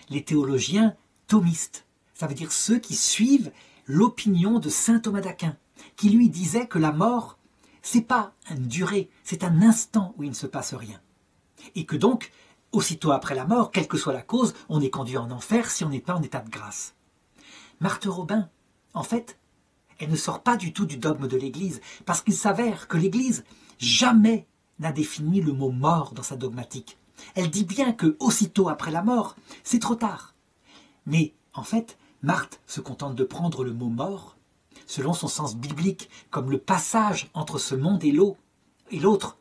les théologiens thomistes. Ça veut dire ceux qui suivent l'opinion de saint Thomas d'Aquin, qui lui disait que la mort, c'est pas une durée, c'est un instant où il ne se passe rien. Et que donc, aussitôt après la mort, quelle que soit la cause, on est conduit en enfer si on n'est pas en état de grâce. Marthe Robin, en fait, elle ne sort pas du tout du dogme de l'Église, parce qu'il s'avère que l'Église jamais n'a défini le mot mort dans sa dogmatique. Elle dit bien que aussitôt après la mort, c'est trop tard. Mais en fait, Marthe se contente de prendre le mot mort selon son sens biblique, comme le passage entre ce monde et l'autre.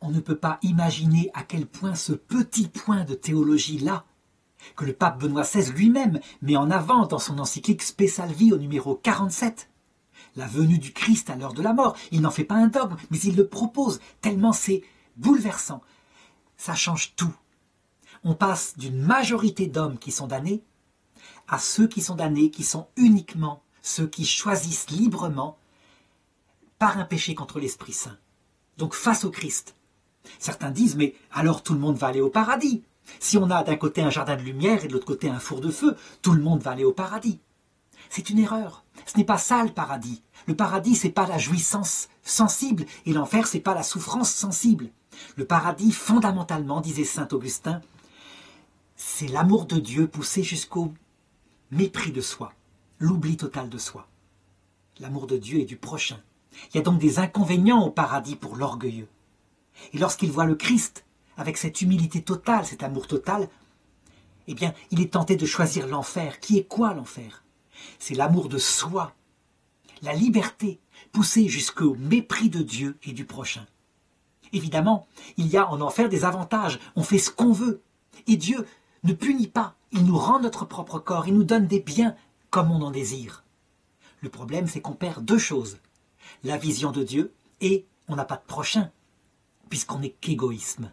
On ne peut pas imaginer à quel point ce petit point de théologie-là, que le pape Benoît XVI lui-même met en avant dans son encyclique Spe Salvi au numéro 47, la venue du Christ à l'heure de la mort, il n'en fait pas un dogme, mais il le propose, tellement c'est bouleversant. Ça change tout. On passe d'une majorité d'hommes qui sont damnés à ceux qui sont damnés, qui sont uniquement ceux qui choisissent librement par un péché contre l'Esprit Saint. Donc face au Christ. Certains disent, mais alors tout le monde va aller au paradis. Si on a d'un côté un jardin de lumière et de l'autre côté un four de feu, tout le monde va aller au paradis. C'est une erreur. Ce n'est pas ça le paradis. Le paradis, c'est pas la jouissance sensible et l'enfer, c'est pas la souffrance sensible. Le paradis, fondamentalement, disait saint Augustin, c'est l'amour de Dieu poussé jusqu'au mépris de soi, l'oubli total de soi. L'amour de Dieu et du prochain. Il y a donc des inconvénients au paradis pour l'orgueilleux. Et lorsqu'il voit le Christ, avec cette humilité totale, cet amour total, eh bien, il est tenté de choisir l'enfer. Qui est quoi l'enfer? C'est l'amour de soi, la liberté, poussée jusqu'au mépris de Dieu et du prochain. Évidemment, il y a en enfer des avantages, on fait ce qu'on veut. Et Dieu ne punit pas, il nous rend notre propre corps, il nous donne des biens comme on en désire. Le problème, c'est qu'on perd deux choses, la vision de Dieu et on n'a pas de prochain, puisqu'on n'est qu'égoïsme.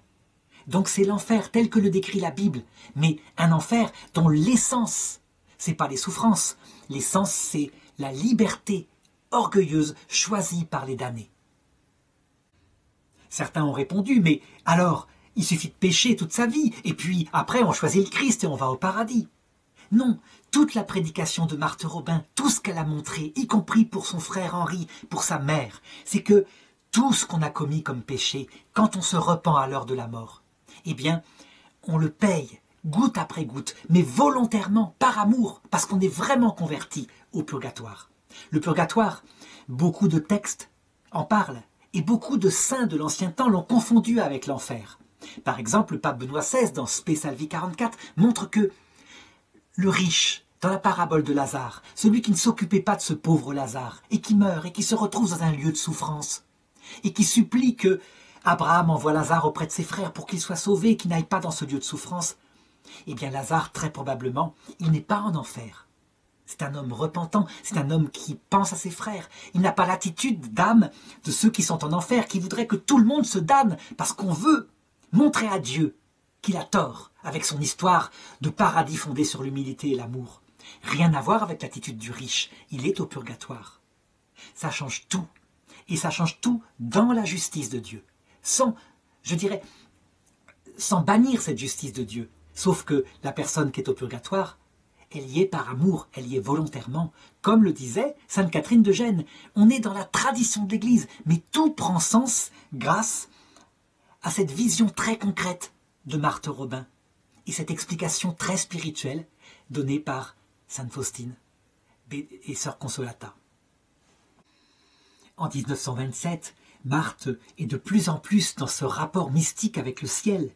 Donc c'est l'enfer tel que le décrit la Bible, mais un enfer dont l'essence, c'est pas les souffrances, l'essence c'est la liberté orgueilleuse choisie par les damnés. Certains ont répondu, mais alors, il suffit de pécher toute sa vie, et puis après on choisit le Christ et on va au paradis. Non, toute la prédication de Marthe Robin, tout ce qu'elle a montré, y compris pour son frère Henri, pour sa mère, c'est que tout ce qu'on a commis comme péché, quand on se repent à l'heure de la mort, eh bien, on le paye, goutte après goutte, mais volontairement, par amour, parce qu'on est vraiment converti au purgatoire. Le purgatoire, beaucoup de textes en parlent, et beaucoup de saints de l'ancien temps l'ont confondu avec l'enfer. Par exemple, le pape Benoît XVI, dans Spe Salvi 44, montre que le riche, dans la parabole de Lazare, celui qui ne s'occupait pas de ce pauvre Lazare, et qui meurt, et qui se retrouve dans un lieu de souffrance, et qui supplie que Abraham envoie Lazare auprès de ses frères pour qu'il soit sauvé et qu'il n'aille pas dans ce lieu de souffrance, eh bien Lazare, très probablement, il n'est pas en enfer. C'est un homme repentant, c'est un homme qui pense à ses frères. Il n'a pas l'attitude d'âme de ceux qui sont en enfer, qui voudraient que tout le monde se damne, parce qu'on veut montrer à Dieu qu'il a tort avec son histoire de paradis fondé sur l'humilité et l'amour. Rien à voir avec l'attitude du riche, il est au purgatoire. Ça change tout, et ça change tout dans la justice de Dieu. Sans, je dirais, sans bannir cette justice de Dieu. Sauf que la personne qui est au purgatoire, elle y est par amour, elle y est volontairement. Comme le disait sainte Catherine de Gênes, on est dans la tradition de l'Église, mais tout prend sens grâce à cette vision très concrète de Marthe Robin et cette explication très spirituelle donnée par sainte Faustine et sœur Consolata. En 1927, Marthe est de plus en plus dans ce rapport mystique avec le ciel.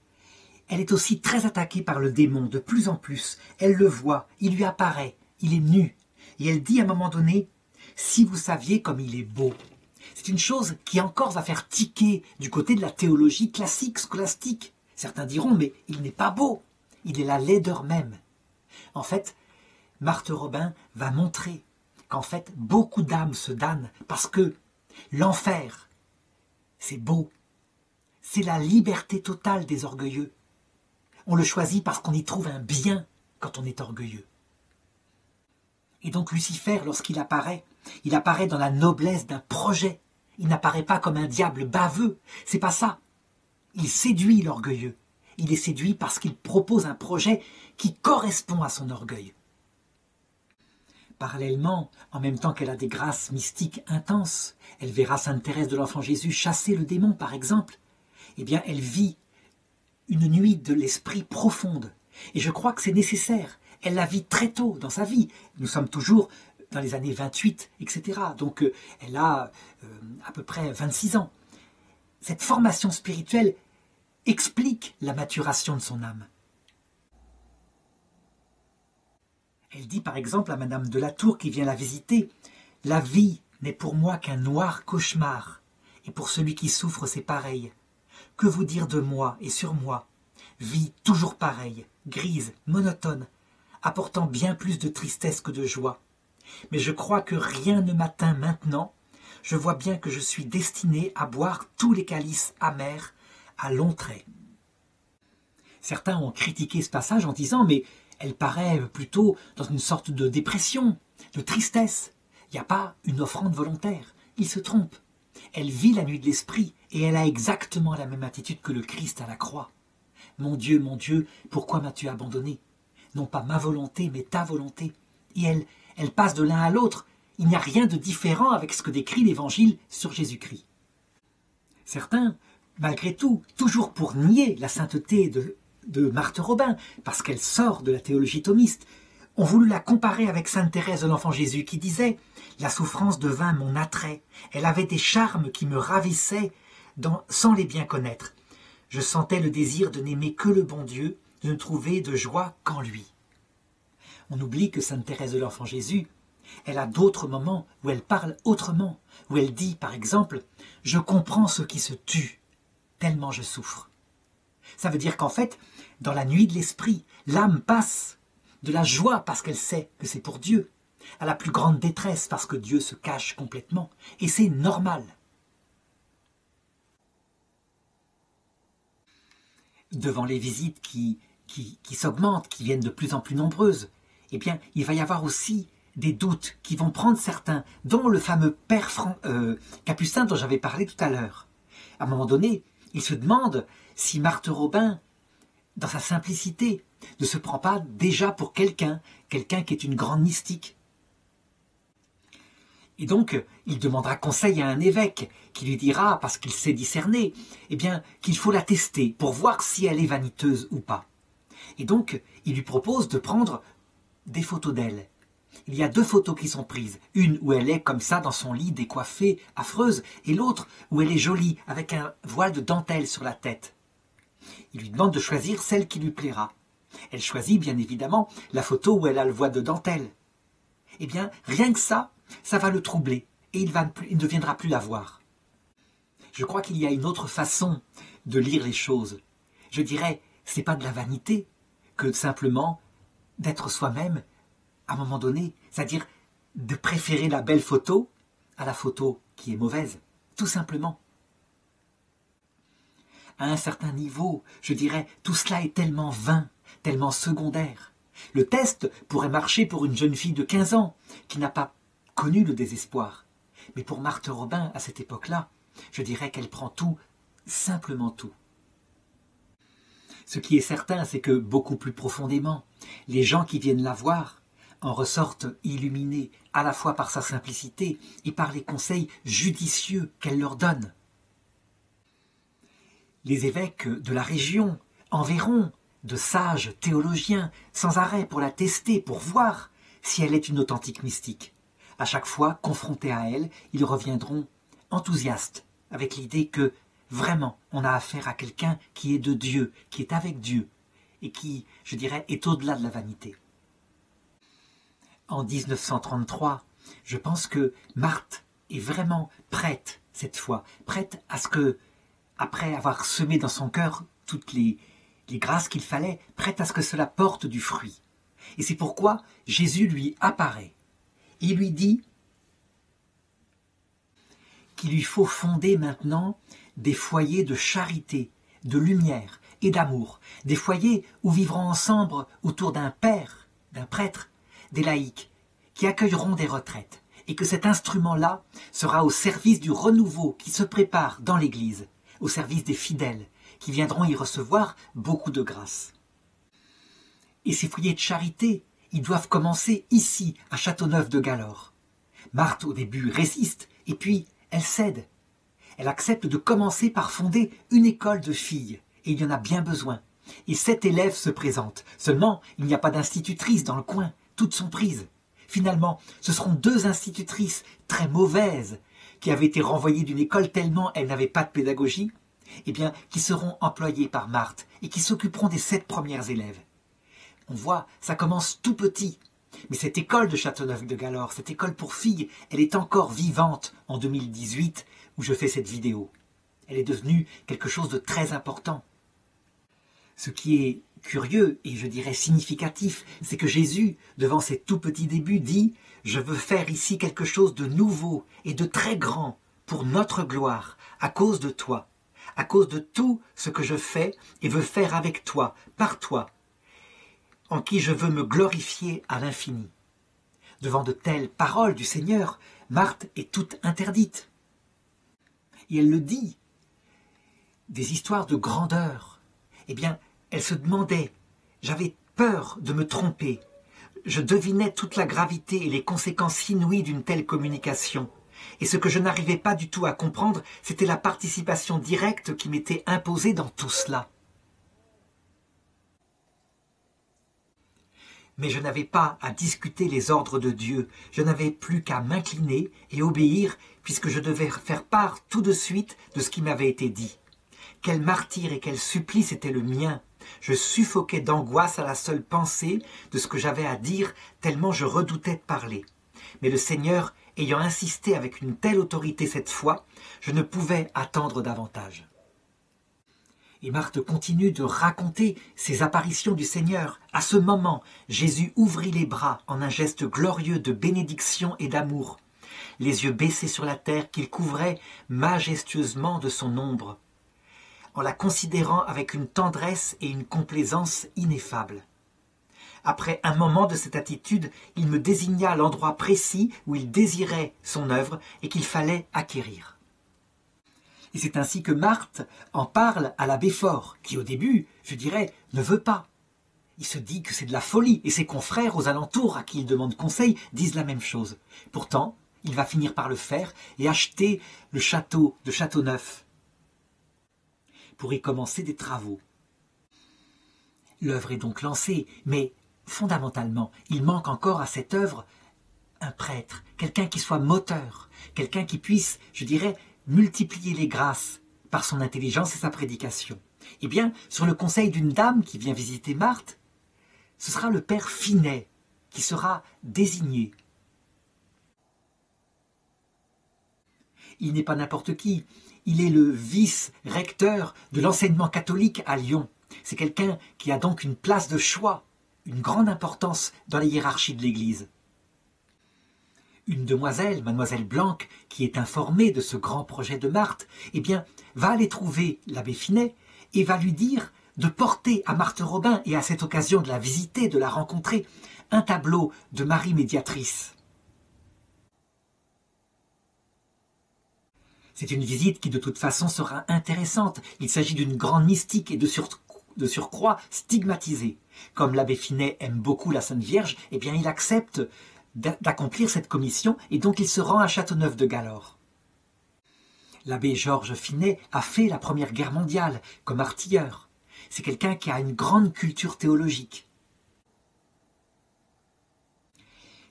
Elle est aussi très attaquée par le démon, de plus en plus. Elle le voit, il lui apparaît, il est nu. Et elle dit à un moment donné, « Si vous saviez comme il est beau ». C'est une chose qui encore va faire tiquer du côté de la théologie classique, scolastique. Certains diront, mais il n'est pas beau, il est la laideur même. En fait, Marthe Robin va montrer qu'en fait, beaucoup d'âmes se damnent parce que l'enfer, c'est beau. C'est la liberté totale des orgueilleux. On le choisit parce qu'on y trouve un bien quand on est orgueilleux. Et donc Lucifer, lorsqu'il apparaît, il apparaît dans la noblesse d'un projet. Il n'apparaît pas comme un diable baveux. C'est pas ça. Il séduit l'orgueilleux. Il est séduit parce qu'il propose un projet qui correspond à son orgueil. Parallèlement, en même temps qu'elle a des grâces mystiques intenses, elle verra sainte Thérèse de l'Enfant Jésus chasser le démon, par exemple. Eh bien, elle vit une nuit de l'esprit profonde. Et je crois que c'est nécessaire. Elle la vit très tôt dans sa vie. Nous sommes toujours dans les années 28, etc. Donc elle a à peu près 26 ans. Cette formation spirituelle explique la maturation de son âme. Elle dit par exemple à Madame de la Tour qui vient la visiter, « La vie n'est pour moi qu'un noir cauchemar, et pour celui qui souffre c'est pareil. Que vous dire de moi et sur moi? Vie toujours pareille, grise, monotone, apportant bien plus de tristesse que de joie. Mais je crois que rien ne m'atteint maintenant. Je vois bien que je suis destiné à boire tous les calices amers à longs traits. » Certains ont critiqué ce passage en disant « Mais elle paraît plutôt dans une sorte de dépression, de tristesse. Il n'y a pas une offrande volontaire. » Il se trompe. Elle vit la nuit de l'esprit et elle a exactement la même attitude que le Christ à la croix. mon Dieu, pourquoi m'as-tu abandonné? Non pas ma volonté, mais ta volonté. » Et elle passe de l'un à l'autre. Il n'y a rien de différent avec ce que décrit l'Évangile sur Jésus-Christ. Certains, malgré tout, toujours pour nier la sainteté de Marthe Robin, parce qu'elle sort de la théologie thomiste, ont voulu la comparer avec sainte Thérèse de l'Enfant Jésus qui disait « La souffrance devint mon attrait, elle avait des charmes qui me ravissaient sans les bien connaître. Je sentais le désir de n'aimer que le bon Dieu, de ne trouver de joie qu'en lui. » On oublie que sainte Thérèse de l'Enfant Jésus, elle a d'autres moments où elle parle autrement, où elle dit par exemple « Je comprends ceux qui se tuent, tellement je souffre. » Ça veut dire qu'en fait, dans la nuit de l'esprit, l'âme passe de la joie parce qu'elle sait que c'est pour Dieu, à la plus grande détresse parce que Dieu se cache complètement. Et c'est normal. Devant les visites qui s'augmentent, qui viennent de plus en plus nombreuses, eh bien, il va y avoir aussi des doutes qui vont prendre certains, dont le fameux père Capucin dont j'avais parlé tout à l'heure. À un moment donné, il se demande si Marthe Robin, dans sa simplicité, ne se prend pas déjà pour quelqu'un qui est une grande mystique. Et donc, il demandera conseil à un évêque qui lui dira, parce qu'il sait discerner, eh bien, qu'il faut la tester pour voir si elle est vaniteuse ou pas. Et donc, il lui propose de prendre des photos d'elle. Il y a 2 photos qui sont prises. Une où elle est comme ça dans son lit, décoiffée, affreuse, et l'autre où elle est jolie, avec un voile de dentelle sur la tête. Il lui demande de choisir celle qui lui plaira. Elle choisit bien évidemment la photo où elle a le voile de dentelle. Eh bien, rien que ça va le troubler, et il ne viendra plus la voir. Je crois qu'il y a une autre façon de lire les choses. Je dirais, c'est pas de la vanité que simplement d'être soi-même à un moment donné, c'est-à-dire de préférer la belle photo à la photo qui est mauvaise, tout simplement. À un certain niveau, je dirais, tout cela est tellement vain, tellement secondaire. Le test pourrait marcher pour une jeune fille de 15 ans qui n'a pas connu le désespoir. Mais pour Marthe Robin, à cette époque-là, je dirais qu'elle prend tout, simplement tout. Ce qui est certain, c'est que beaucoup plus profondément, les gens qui viennent la voir en ressortent illuminés à la fois par sa simplicité et par les conseils judicieux qu'elle leur donne. Les évêques de la région enverront de sages théologiens sans arrêt pour la tester, pour voir si elle est une authentique mystique. À chaque fois, confrontés à elle, ils reviendront enthousiastes, avec l'idée que vraiment on a affaire à quelqu'un qui est de Dieu, qui est avec Dieu, et qui, je dirais, est au-delà de la vanité. En 1933, je pense que Marthe est vraiment prête, cette fois, prête à ce que, après avoir semé dans son cœur toutes les grâces qu'il fallait, prête à ce que cela porte du fruit. Et c'est pourquoi Jésus lui apparaît. Il lui dit qu'il lui faut fonder maintenant des foyers de charité, de lumière et d'amour, des foyers où vivront ensemble autour d'un père, d'un prêtre, des laïcs, qui accueilleront des retraites, et que cet instrument-là sera au service du renouveau qui se prépare dans l'Église, au service des fidèles, qui viendront y recevoir beaucoup de grâce. Et ces foyers de charité, ils doivent commencer ici, à Châteauneuf-de-Galorre. Marthe, au début, résiste, et puis elle cède. Elle accepte de commencer par fonder une école de filles, et il y en a bien besoin. Et 7 élèves se présentent. Seulement, il n'y a pas d'institutrice dans le coin, toutes sont prises. Finalement, ce seront 2 institutrices très mauvaises, qui avaient été renvoyées d'une école tellement elles n'avaient pas de pédagogie, eh bien, qui seront employées par Marthe et qui s'occuperont des 7 premières élèves. On voit, ça commence tout petit. Mais cette école de Châteauneuf-de-Galorre, cette école pour filles, elle est encore vivante en 2018 où je fais cette vidéo. Elle est devenue quelque chose de très important. Ce qui est curieux et je dirais significatif, c'est que Jésus, devant ses tout petits débuts, dit « Je veux faire ici quelque chose de nouveau et de très grand pour notre gloire, à cause de toi, à cause de tout ce que je fais et veux faire avec toi, par toi, en qui je veux me glorifier à l'infini. » Devant de telles paroles du Seigneur, Marthe est toute interdite. Et elle le dit. Des histoires de grandeur. Eh bien, Elle se demandait, j'avais peur de me tromper. Je devinais toute la gravité et les conséquences inouïes d'une telle communication. Et ce que je n'arrivais pas du tout à comprendre, c'était la participation directe qui m'était imposée dans tout cela. Mais je n'avais pas à discuter les ordres de Dieu, je n'avais plus qu'à m'incliner et obéir, puisque je devais faire part tout de suite de ce qui m'avait été dit. Quel martyre et quel supplice était le mien! Je suffoquais d'angoisse à la seule pensée de ce que j'avais à dire, tellement je redoutais de parler. Mais le Seigneur ayant insisté avec une telle autorité cette fois, je ne pouvais attendre davantage. Et Marthe continue de raconter ces apparitions du Seigneur. À ce moment, Jésus ouvrit les bras en un geste glorieux de bénédiction et d'amour, les yeux baissés sur la terre qu'il couvrait majestueusement de son ombre, en la considérant avec une tendresse et une complaisance ineffables. Après un moment de cette attitude, il me désigna l'endroit précis où il désirait son œuvre et qu'il fallait acquérir. Et c'est ainsi que Marthe en parle à l'abbé Faure, qui au début, je dirais, ne veut pas. Il se dit que c'est de la folie, et ses confrères aux alentours à qui il demande conseil disent la même chose. Pourtant, il va finir par le faire et acheter le château de Châteauneuf pour y commencer des travaux. L'œuvre est donc lancée, mais fondamentalement, il manque encore à cette œuvre un prêtre, quelqu'un qui soit moteur, quelqu'un qui puisse, je dirais, multiplier les grâces par son intelligence et sa prédication. Eh bien, sur le conseil d'une dame qui vient visiter Marthe, ce sera le père Finet qui sera désigné. Il n'est pas n'importe qui, il est le vice-recteur de l'enseignement catholique à Lyon. C'est quelqu'un qui a donc une place de choix, une grande importance dans la hiérarchie de l'Église. Une demoiselle, mademoiselle Blanc, qui est informée de ce grand projet de Marthe, eh bien, va aller trouver l'abbé Finet et va lui dire de porter à Marthe Robin, et à cette occasion de la visiter, de la rencontrer, un tableau de Marie médiatrice. C'est une visite qui de toute façon sera intéressante. Il s'agit d'une grande mystique et de surcroît stigmatisée. Comme l'abbé Finet aime beaucoup la Sainte Vierge, eh bien il accepte d'accomplir cette commission et donc il se rend à Châteauneuf-de-Galor. L'abbé Georges Finet a fait la Première Guerre mondiale comme artilleur. C'est quelqu'un qui a une grande culture théologique.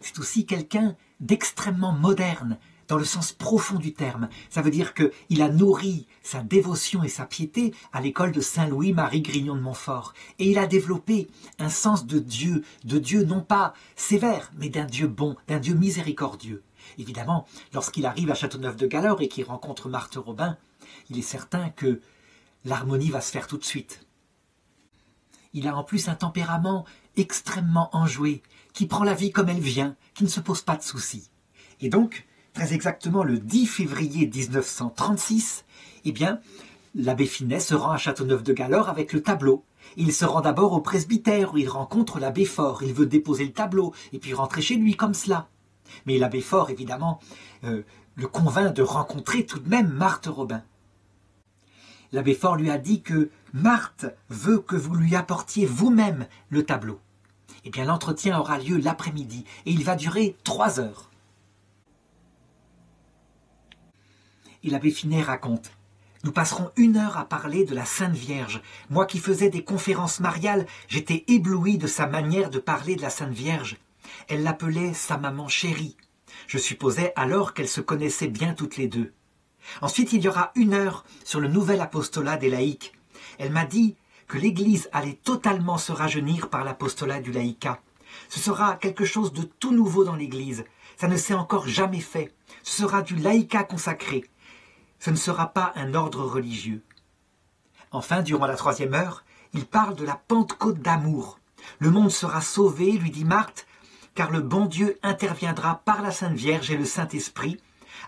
C'est aussi quelqu'un d'extrêmement moderne, dans le sens profond du terme. Ça veut dire qu'il a nourri sa dévotion et sa piété à l'école de Saint-Louis-Marie Grignon de Montfort. Et il a développé un sens de Dieu non pas sévère, mais d'un Dieu bon, d'un Dieu miséricordieux. Évidemment, lorsqu'il arrive à Châteauneuf-de-Galor et qu'il rencontre Marthe Robin, il est certain que l'harmonie va se faire tout de suite. Il a en plus un tempérament extrêmement enjoué, qui prend la vie comme elle vient, qui ne se pose pas de soucis. Et donc, très exactement le 10 février 1936, eh bien, l'abbé Finet se rend à Châteauneuf-de-Galor avec le tableau. Il se rend d'abord au presbytère où il rencontre l'abbé Faure. Il veut déposer le tableau et puis rentrer chez lui comme cela. Mais l'abbé Faure, évidemment, le convainc de rencontrer tout de même Marthe Robin. L'abbé Faure lui a dit que Marthe veut que vous lui apportiez vous-même le tableau. Eh bien, l'entretien aura lieu l'après-midi et il va durer 3 heures. Et l'abbé Finet raconte: nous passerons 1 heure à parler de la Sainte Vierge. Moi qui faisais des conférences mariales, j'étais ébloui de sa manière de parler de la Sainte Vierge. Elle l'appelait sa maman chérie. Je supposais alors qu'elles se connaissaient bien toutes les deux. Ensuite, il y aura 1 heure sur le nouvel apostolat des laïcs. Elle m'a dit que l'Église allait totalement se rajeunir par l'apostolat du laïcat. Ce sera quelque chose de tout nouveau dans l'Église. Ça ne s'est encore jamais fait. Ce sera du laïcat consacré. Ce ne sera pas un ordre religieux. Enfin, durant la 3e heure, il parle de la Pentecôte d'amour. Le monde sera sauvé, lui dit Marthe, car le bon Dieu interviendra par la Sainte Vierge et le Saint-Esprit,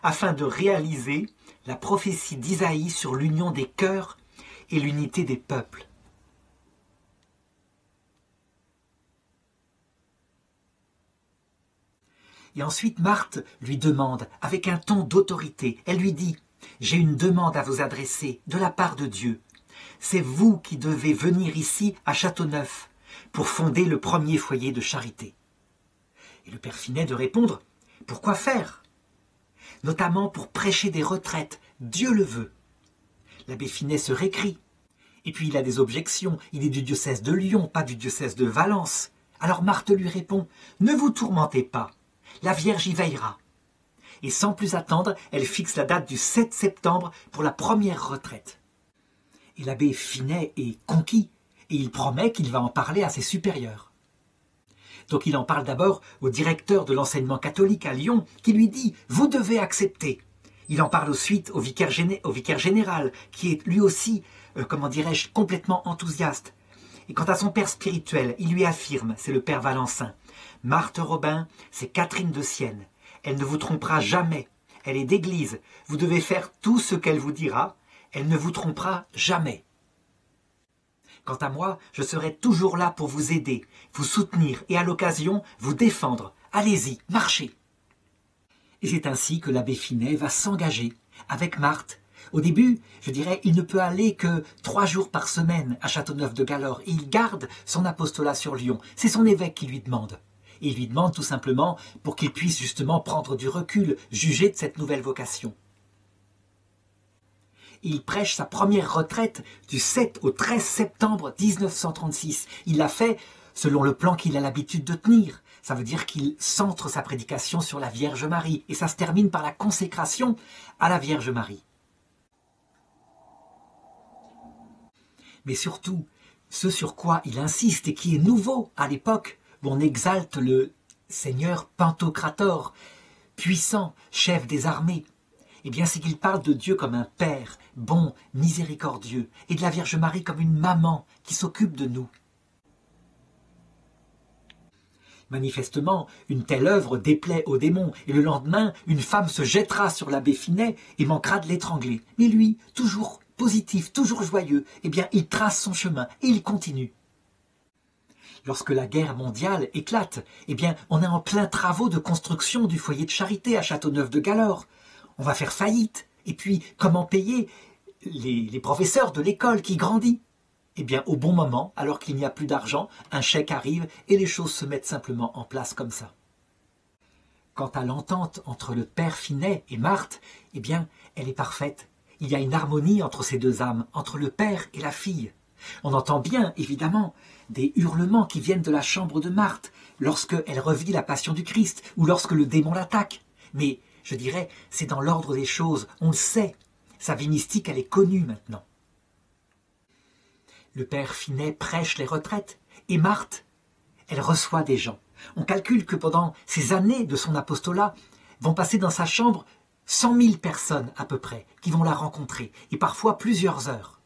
afin de réaliser la prophétie d'Isaïe sur l'union des cœurs et l'unité des peuples. Et ensuite Marthe lui demande, avec un ton d'autorité, elle lui dit: j'ai une demande à vous adresser de la part de Dieu. C'est vous qui devez venir ici à Châteauneuf pour fonder le premier foyer de charité. » Et le père Finet de répondre « Pourquoi faire ? Notamment pour prêcher des retraites, Dieu le veut. » L'abbé Finet se récrie. Et puis il a des objections, il est du diocèse de Lyon, pas du diocèse de Valence. Alors Marthe lui répond « Ne vous tourmentez pas, la Vierge y veillera. » Et sans plus attendre, elle fixe la date du 7 septembre pour la première retraite. Et l'abbé Finet est conquis, et il promet qu'il va en parler à ses supérieurs. Donc il en parle d'abord au directeur de l'enseignement catholique à Lyon, qui lui dit « Vous devez accepter ». Il en parle ensuite au vicaire général, qui est lui aussi, complètement enthousiaste. Et quant à son père spirituel, il lui affirme, c'est le père Valencin, « Marthe Robin, c'est Catherine de Sienne. Elle ne vous trompera jamais. Elle est d'église. Vous devez faire tout ce qu'elle vous dira. Elle ne vous trompera jamais. Quant à moi, je serai toujours là pour vous aider, vous soutenir et à l'occasion vous défendre. Allez-y, marchez. » Et c'est ainsi que l'abbé Finet va s'engager avec Marthe. Au début, je dirais, il ne peut aller que 3 jours par semaine à Châteauneuf-de-Galore. Et il garde son apostolat sur Lyon. C'est son évêque qui lui demande. Et il lui demande tout simplement pour qu'il puisse justement prendre du recul, juger de cette nouvelle vocation. Et il prêche sa première retraite du 7 au 13 septembre 1936. Il l'a fait selon le plan qu'il a l'habitude de tenir. Ça veut dire qu'il centre sa prédication sur la Vierge Marie. Et ça se termine par la consécration à la Vierge Marie. Mais surtout, ce sur quoi il insiste et qui est nouveau à l'époque, où on exalte le Seigneur Pantocrator, puissant, chef des armées, eh bien c'est qu'il parle de Dieu comme un Père, bon, miséricordieux, et de la Vierge Marie comme une maman qui s'occupe de nous. Manifestement, une telle œuvre déplaît aux démons, et le lendemain, une femme se jettera sur l'abbé Finet et manquera de l'étrangler. Mais lui, toujours positif, toujours joyeux, eh bien il trace son chemin et il continue. Lorsque la guerre mondiale éclate, eh bien, on est en plein travaux de construction du foyer de charité à Châteauneuf-de-Galore. On va faire faillite. Et puis, comment payer les professeurs de l'école qui grandit? Eh bien, au bon moment, alors qu'il n'y a plus d'argent, un chèque arrive et les choses se mettent simplement en place comme ça. Quant à l'entente entre le père Finet et Marthe, eh bien, elle est parfaite. Il y a une harmonie entre ces deux âmes, entre le père et la fille. On entend bien, évidemment, des hurlements qui viennent de la chambre de Marthe lorsqu'elle revit la passion du Christ ou lorsque le démon l'attaque. Mais, je dirais, c'est dans l'ordre des choses, on le sait. Sa vie mystique, elle est connue maintenant. Le père Finet prêche les retraites et Marthe, elle reçoit des gens. On calcule que pendant ces années de son apostolat vont passer dans sa chambre 100 000 personnes à peu près qui vont la rencontrer et parfois plusieurs heures.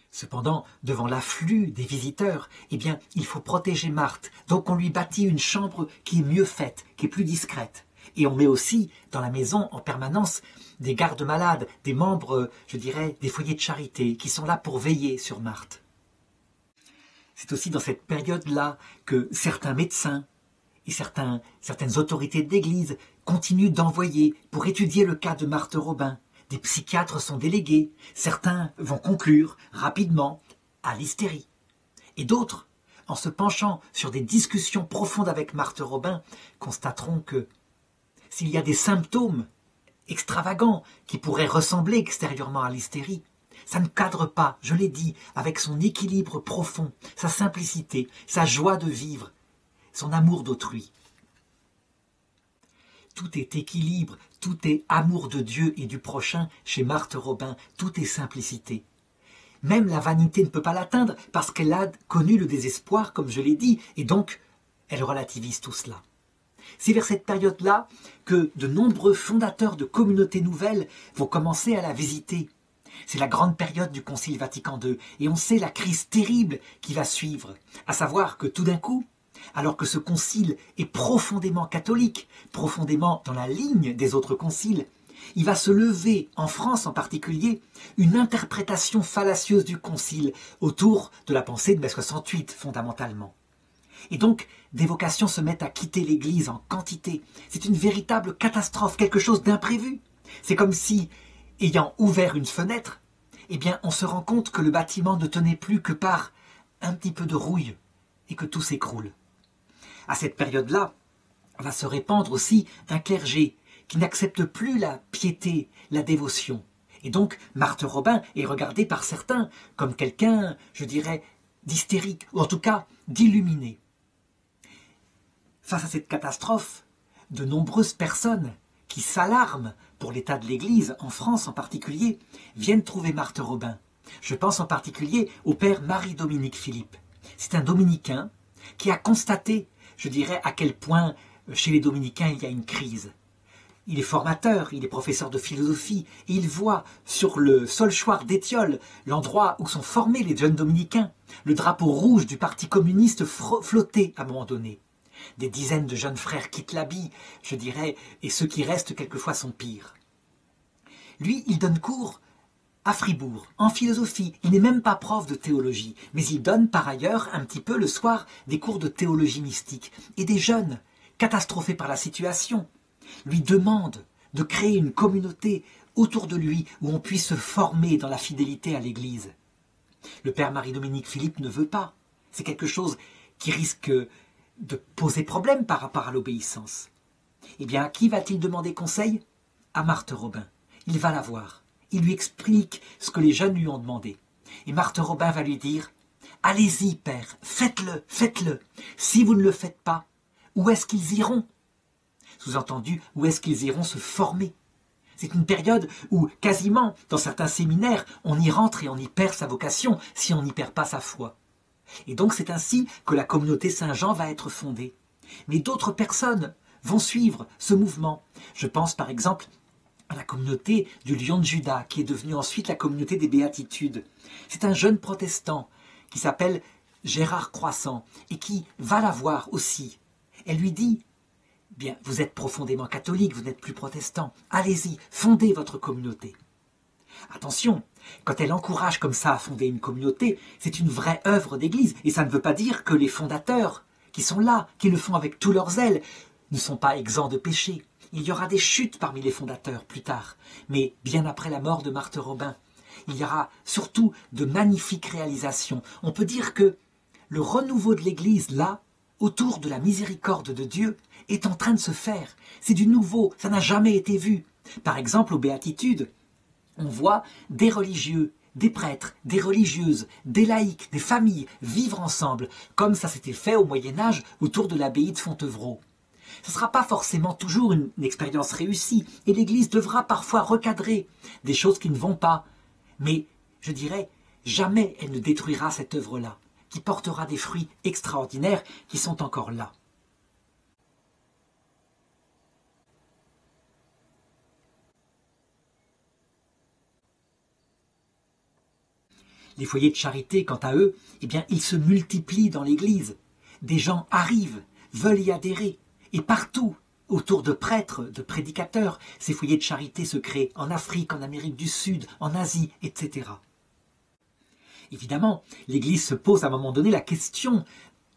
Cependant, devant l'afflux des visiteurs, eh bien, il faut protéger Marthe. Donc on lui bâtit une chambre qui est mieux faite, qui est plus discrète. Et on met aussi dans la maison en permanence des gardes-malades, des membres, je dirais, des foyers de charité, qui sont là pour veiller sur Marthe. C'est aussi dans cette période-là que certains médecins et certaines autorités d'église continuent d'envoyer pour étudier le cas de Marthe Robin. Des psychiatres sont délégués, certains vont conclure rapidement à l'hystérie. Et d'autres, en se penchant sur des discussions profondes avec Marthe Robin, constateront que s'il y a des symptômes extravagants qui pourraient ressembler extérieurement à l'hystérie, ça ne cadre pas, je l'ai dit, avec son équilibre profond, sa simplicité, sa joie de vivre, son amour d'autrui. Tout est équilibre, tout est amour de Dieu et du prochain chez Marthe Robin, tout est simplicité. Même la vanité ne peut pas l'atteindre parce qu'elle a connu le désespoir, comme je l'ai dit, et donc elle relativise tout cela. C'est vers cette période-là que de nombreux fondateurs de communautés nouvelles vont commencer à la visiter. C'est la grande période du Concile Vatican II, et on sait la crise terrible qui va suivre, à savoir que tout d'un coup, alors que ce concile est profondément catholique, profondément dans la ligne des autres conciles, il va se lever, en France en particulier, une interprétation fallacieuse du concile autour de la pensée de Mai 68 fondamentalement. Et donc, des vocations se mettent à quitter l'Église en quantité. C'est une véritable catastrophe, quelque chose d'imprévu. C'est comme si, ayant ouvert une fenêtre, eh bien, on se rend compte que le bâtiment ne tenait plus que par un petit peu de rouille et que tout s'écroule. À cette période-là, va se répandre aussi un clergé qui n'accepte plus la piété, la dévotion. Et donc, Marthe Robin est regardée par certains comme quelqu'un, je dirais, d'hystérique, ou en tout cas d'illuminé. Face à cette catastrophe, de nombreuses personnes qui s'alarment pour l'état de l'Église, en France en particulier, viennent trouver Marthe Robin. Je pense en particulier au père Marie-Dominique Philippe. C'est un dominicain qui a constaté, je dirais, à quel point chez les dominicains il y a une crise. Il est formateur, il est professeur de philosophie, et il voit sur le solchoir d'Étiole, l'endroit où sont formés les jeunes dominicains, le drapeau rouge du parti communiste flotter à un moment donné. Des dizaines de jeunes frères quittent l'habit, je dirais, et ceux qui restent quelquefois sont pires. Lui, il donne cours à Fribourg, en philosophie. Il n'est même pas prof de théologie, mais il donne par ailleurs un petit peu le soir des cours de théologie mystique. Et des jeunes, catastrophés par la situation, lui demandent de créer une communauté autour de lui où on puisse se former dans la fidélité à l'Église. Le père Marie-Dominique Philippe ne veut pas. C'est quelque chose qui risque de poser problème par rapport à l'obéissance. Eh bien, à qui va-t-il demander conseil? À Marthe Robin. Il va la voir. Il lui explique ce que les jeunes lui ont demandé. Et Marthe Robin va lui dire « Allez-y, père, faites-le, faites-le. Si vous ne le faites pas, où est-ce qu'ils iront ?» Sous-entendu, où est-ce qu'ils iront se former? C'est une période où, quasiment, dans certains séminaires, on y rentre et on y perd sa vocation si on n'y perd pas sa foi. Et donc c'est ainsi que la communauté Saint-Jean va être fondée. Mais d'autres personnes vont suivre ce mouvement. Je pense par exemple à la communauté du Lion de Juda, qui est devenue ensuite la communauté des Béatitudes. C'est un jeune protestant qui s'appelle Gérard Croissant et qui va la voir aussi. Elle lui dit « Bien, vous êtes profondément catholique, vous n'êtes plus protestant. Allez-y, fondez votre communauté. » Attention, quand elle encourage comme ça à fonder une communauté, c'est une vraie œuvre d'église. Et ça ne veut pas dire que les fondateurs, qui sont là, qui le font avec tout leur zèle, ne sont pas exempts de péché. Il y aura des chutes parmi les fondateurs plus tard. Mais bien après la mort de Marthe Robin, il y aura surtout de magnifiques réalisations. On peut dire que le renouveau de l'église, là, autour de la miséricorde de Dieu, est en train de se faire. C'est du nouveau, ça n'a jamais été vu. Par exemple, aux Béatitudes, on voit des religieux, des prêtres, des religieuses, des laïcs, des familles vivre ensemble, comme ça s'était fait au Moyen-Âge autour de l'abbaye de Fontevraud. Ce ne sera pas forcément toujours une expérience réussie, et l'Église devra parfois recadrer des choses qui ne vont pas. Mais, je dirais, jamais elle ne détruira cette œuvre-là, qui portera des fruits extraordinaires qui sont encore là. Les foyers de charité, quant à eux, eh bien, ils se multiplient dans l'Église. Des gens arrivent, veulent y adhérer. Et partout, autour de prêtres, de prédicateurs, ces foyers de charité se créent en Afrique, en Amérique du Sud, en Asie, etc. Évidemment, l'Église se pose à un moment donné la question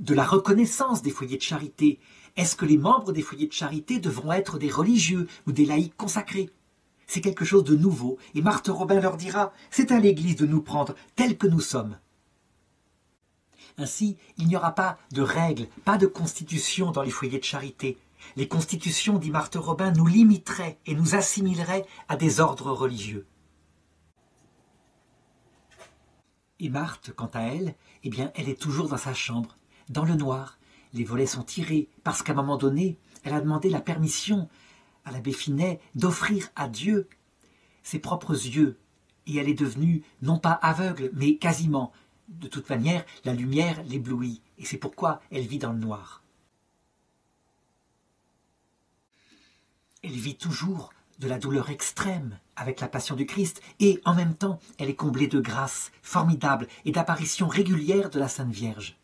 de la reconnaissance des foyers de charité. Est-ce que les membres des foyers de charité devront être des religieux ou des laïcs consacrés? C'est quelque chose de nouveau, et Marthe Robin leur dira « C'est à l'Église de nous prendre tels que nous sommes ». Ainsi, il n'y aura pas de règles, pas de constitution dans les foyers de charité. Les constitutions, dit Marthe Robin, nous limiteraient et nous assimileraient à des ordres religieux. Et Marthe, quant à elle, eh bien, elle est toujours dans sa chambre, dans le noir. Les volets sont tirés, parce qu'à un moment donné, elle a demandé la permission à l'abbé Finet d'offrir à Dieu ses propres yeux. Et elle est devenue, non pas aveugle, mais quasiment. De toute manière, la lumière l'éblouit. Et c'est pourquoi elle vit dans le noir. Elle vit toujours de la douleur extrême avec la passion du Christ. Et en même temps, elle est comblée de grâce formidable et d'apparitions régulières de la Sainte Vierge.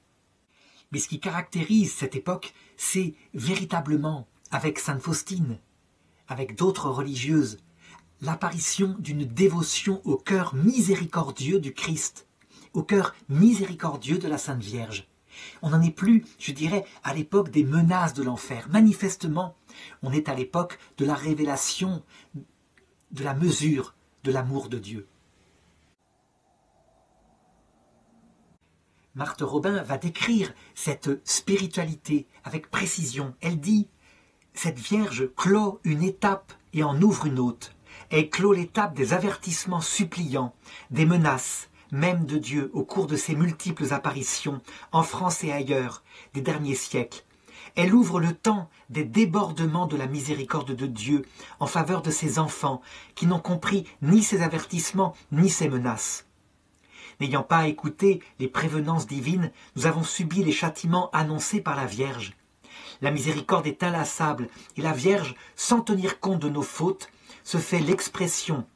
Mais ce qui caractérise cette époque, c'est véritablement, avec Sainte Faustine, avec d'autres religieuses, l'apparition d'une dévotion au cœur miséricordieux du Christ, au cœur miséricordieux de la Sainte Vierge. On n'en est plus, je dirais, à l'époque des menaces de l'enfer. Manifestement, on est à l'époque de la révélation de la mesure de l'amour de Dieu. Marthe Robin va décrire cette spiritualité avec précision. Elle dit « Cette Vierge clôt une étape et en ouvre une autre. Elle clôt l'étape des avertissements suppliants, des menaces, même de Dieu au cours de ses multiples apparitions, en France et ailleurs, des derniers siècles. Elle ouvre le temps des débordements de la miséricorde de Dieu en faveur de ses enfants qui n'ont compris ni ses avertissements ni ses menaces. N'ayant pas écouté les prévenances divines, nous avons subi les châtiments annoncés par la Vierge. La miséricorde est inlassable et la Vierge, sans tenir compte de nos fautes, se fait l'expression,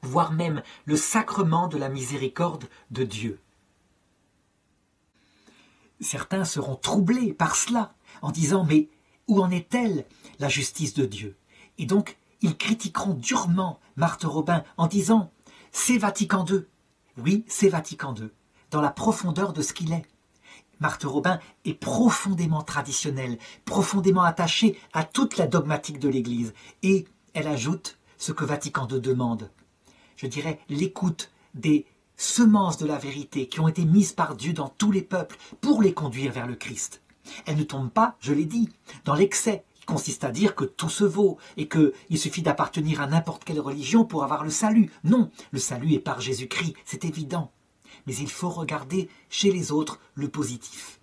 voire même le sacrement de la miséricorde de Dieu. Certains seront troublés par cela, en disant « Mais où en est-elle, la justice de Dieu ?» Et donc, ils critiqueront durement Marthe Robin en disant « C'est Vatican II ». Oui, c'est Vatican II, dans la profondeur de ce qu'il est. Marthe Robin est profondément traditionnelle, profondément attachée à toute la dogmatique de l'Église. Et elle ajoute ce que Vatican II demande. Je dirais l'écoute des semences de la vérité qui ont été mises par Dieu dans tous les peuples pour les conduire vers le Christ. Elle ne tombe pas, je l'ai dit, dans l'excès qui consiste à dire que tout se vaut et qu'il suffit d'appartenir à n'importe quelle religion pour avoir le salut. Non, le salut est par Jésus-Christ, c'est évident. Mais il faut regarder chez les autres le positif.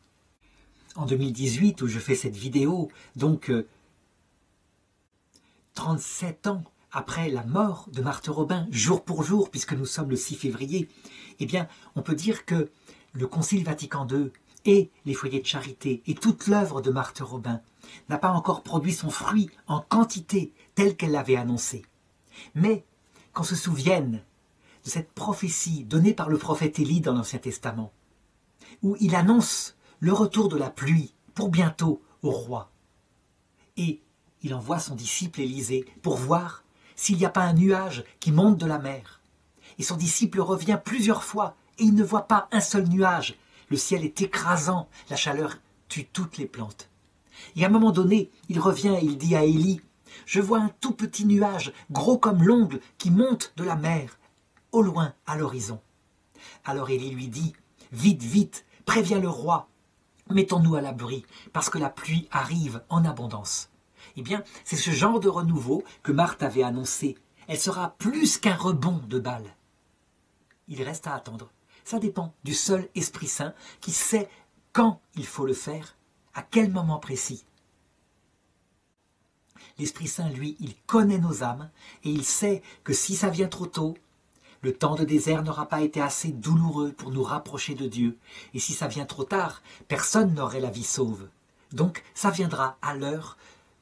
En 2018, où je fais cette vidéo, donc 37 ans après la mort de Marthe Robin, jour pour jour, puisque nous sommes le 6 février, eh bien, on peut dire que le Concile Vatican II et les foyers de charité et toute l'œuvre de Marthe Robin n'a pas encore produit son fruit en quantité telle qu'elle l'avait annoncé. Mais qu'on se souvienne de cette prophétie donnée par le prophète Élie dans l'Ancien Testament, où il annonce le retour de la pluie pour bientôt au roi. Et il envoie son disciple Élisée pour voir s'il n'y a pas un nuage qui monte de la mer. Et son disciple revient plusieurs fois et il ne voit pas un seul nuage. Le ciel est écrasant, la chaleur tue toutes les plantes. Et à un moment donné, il revient et il dit à Élie « Je vois un tout petit nuage, gros comme l'ongle, qui monte de la mer, au loin, à l'horizon. » Alors Élie lui dit « Vite, vite, préviens le roi, mettons-nous à l'abri, parce que la pluie arrive en abondance. » Eh bien, c'est ce genre de renouveau que Marthe avait annoncé. Elle sera plus qu'un rebond de balles. Il reste à attendre. Ça dépend du seul Esprit Saint qui sait quand il faut le faire, à quel moment précis. L'Esprit Saint, lui, il connaît nos âmes et il sait que si ça vient trop tôt, le temps de désert n'aura pas été assez douloureux pour nous rapprocher de Dieu. Et si ça vient trop tard, personne n'aurait la vie sauve. Donc, ça viendra à l'heure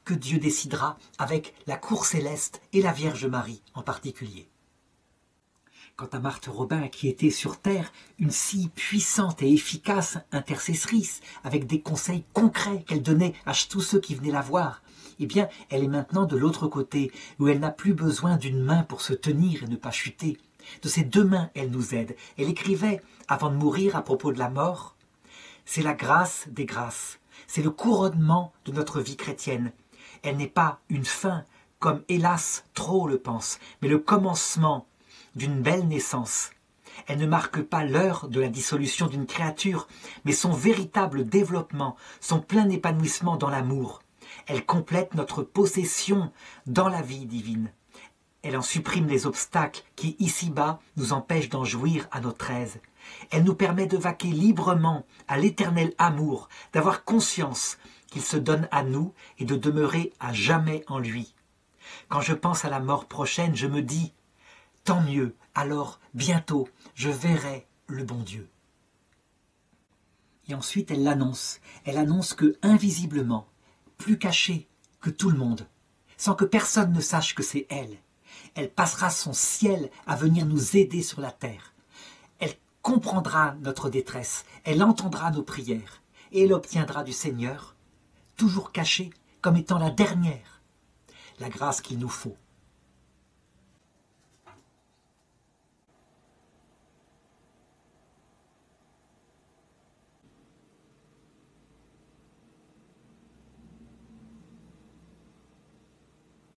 que Dieu décidera avec la cour céleste et la Vierge Marie en particulier. Quant à Marthe Robin, qui était sur terre une si puissante et efficace intercessrice, avec des conseils concrets qu'elle donnait à tous ceux qui venaient la voir, eh bien, elle est maintenant de l'autre côté, où elle n'a plus besoin d'une main pour se tenir et ne pas chuter. De ses deux mains, elle nous aide. Elle écrivait, avant de mourir, à propos de la mort, « C'est la grâce des grâces, c'est le couronnement de notre vie chrétienne. Elle n'est pas une fin, comme hélas trop le pensent, mais le commencement d'une belle naissance. Elle ne marque pas l'heure de la dissolution d'une créature, mais son véritable développement, son plein épanouissement dans l'amour. Elle complète notre possession dans la vie divine. Elle en supprime les obstacles qui, ici-bas, nous empêchent d'en jouir à notre aise. Elle nous permet de vaquer librement à l'éternel amour, d'avoir conscience qu'il se donne à nous et de demeurer à jamais en lui. Quand je pense à la mort prochaine, je me dis « Tant mieux, alors, bientôt, je verrai le bon Dieu. » Et ensuite, elle l'annonce. Elle annonce que, invisiblement, plus cachée que tout le monde, sans que personne ne sache que c'est elle, elle passera son ciel à venir nous aider sur la terre. Elle comprendra notre détresse, elle entendra nos prières, et elle obtiendra du Seigneur, toujours cachée comme étant la dernière, la grâce qu'il nous faut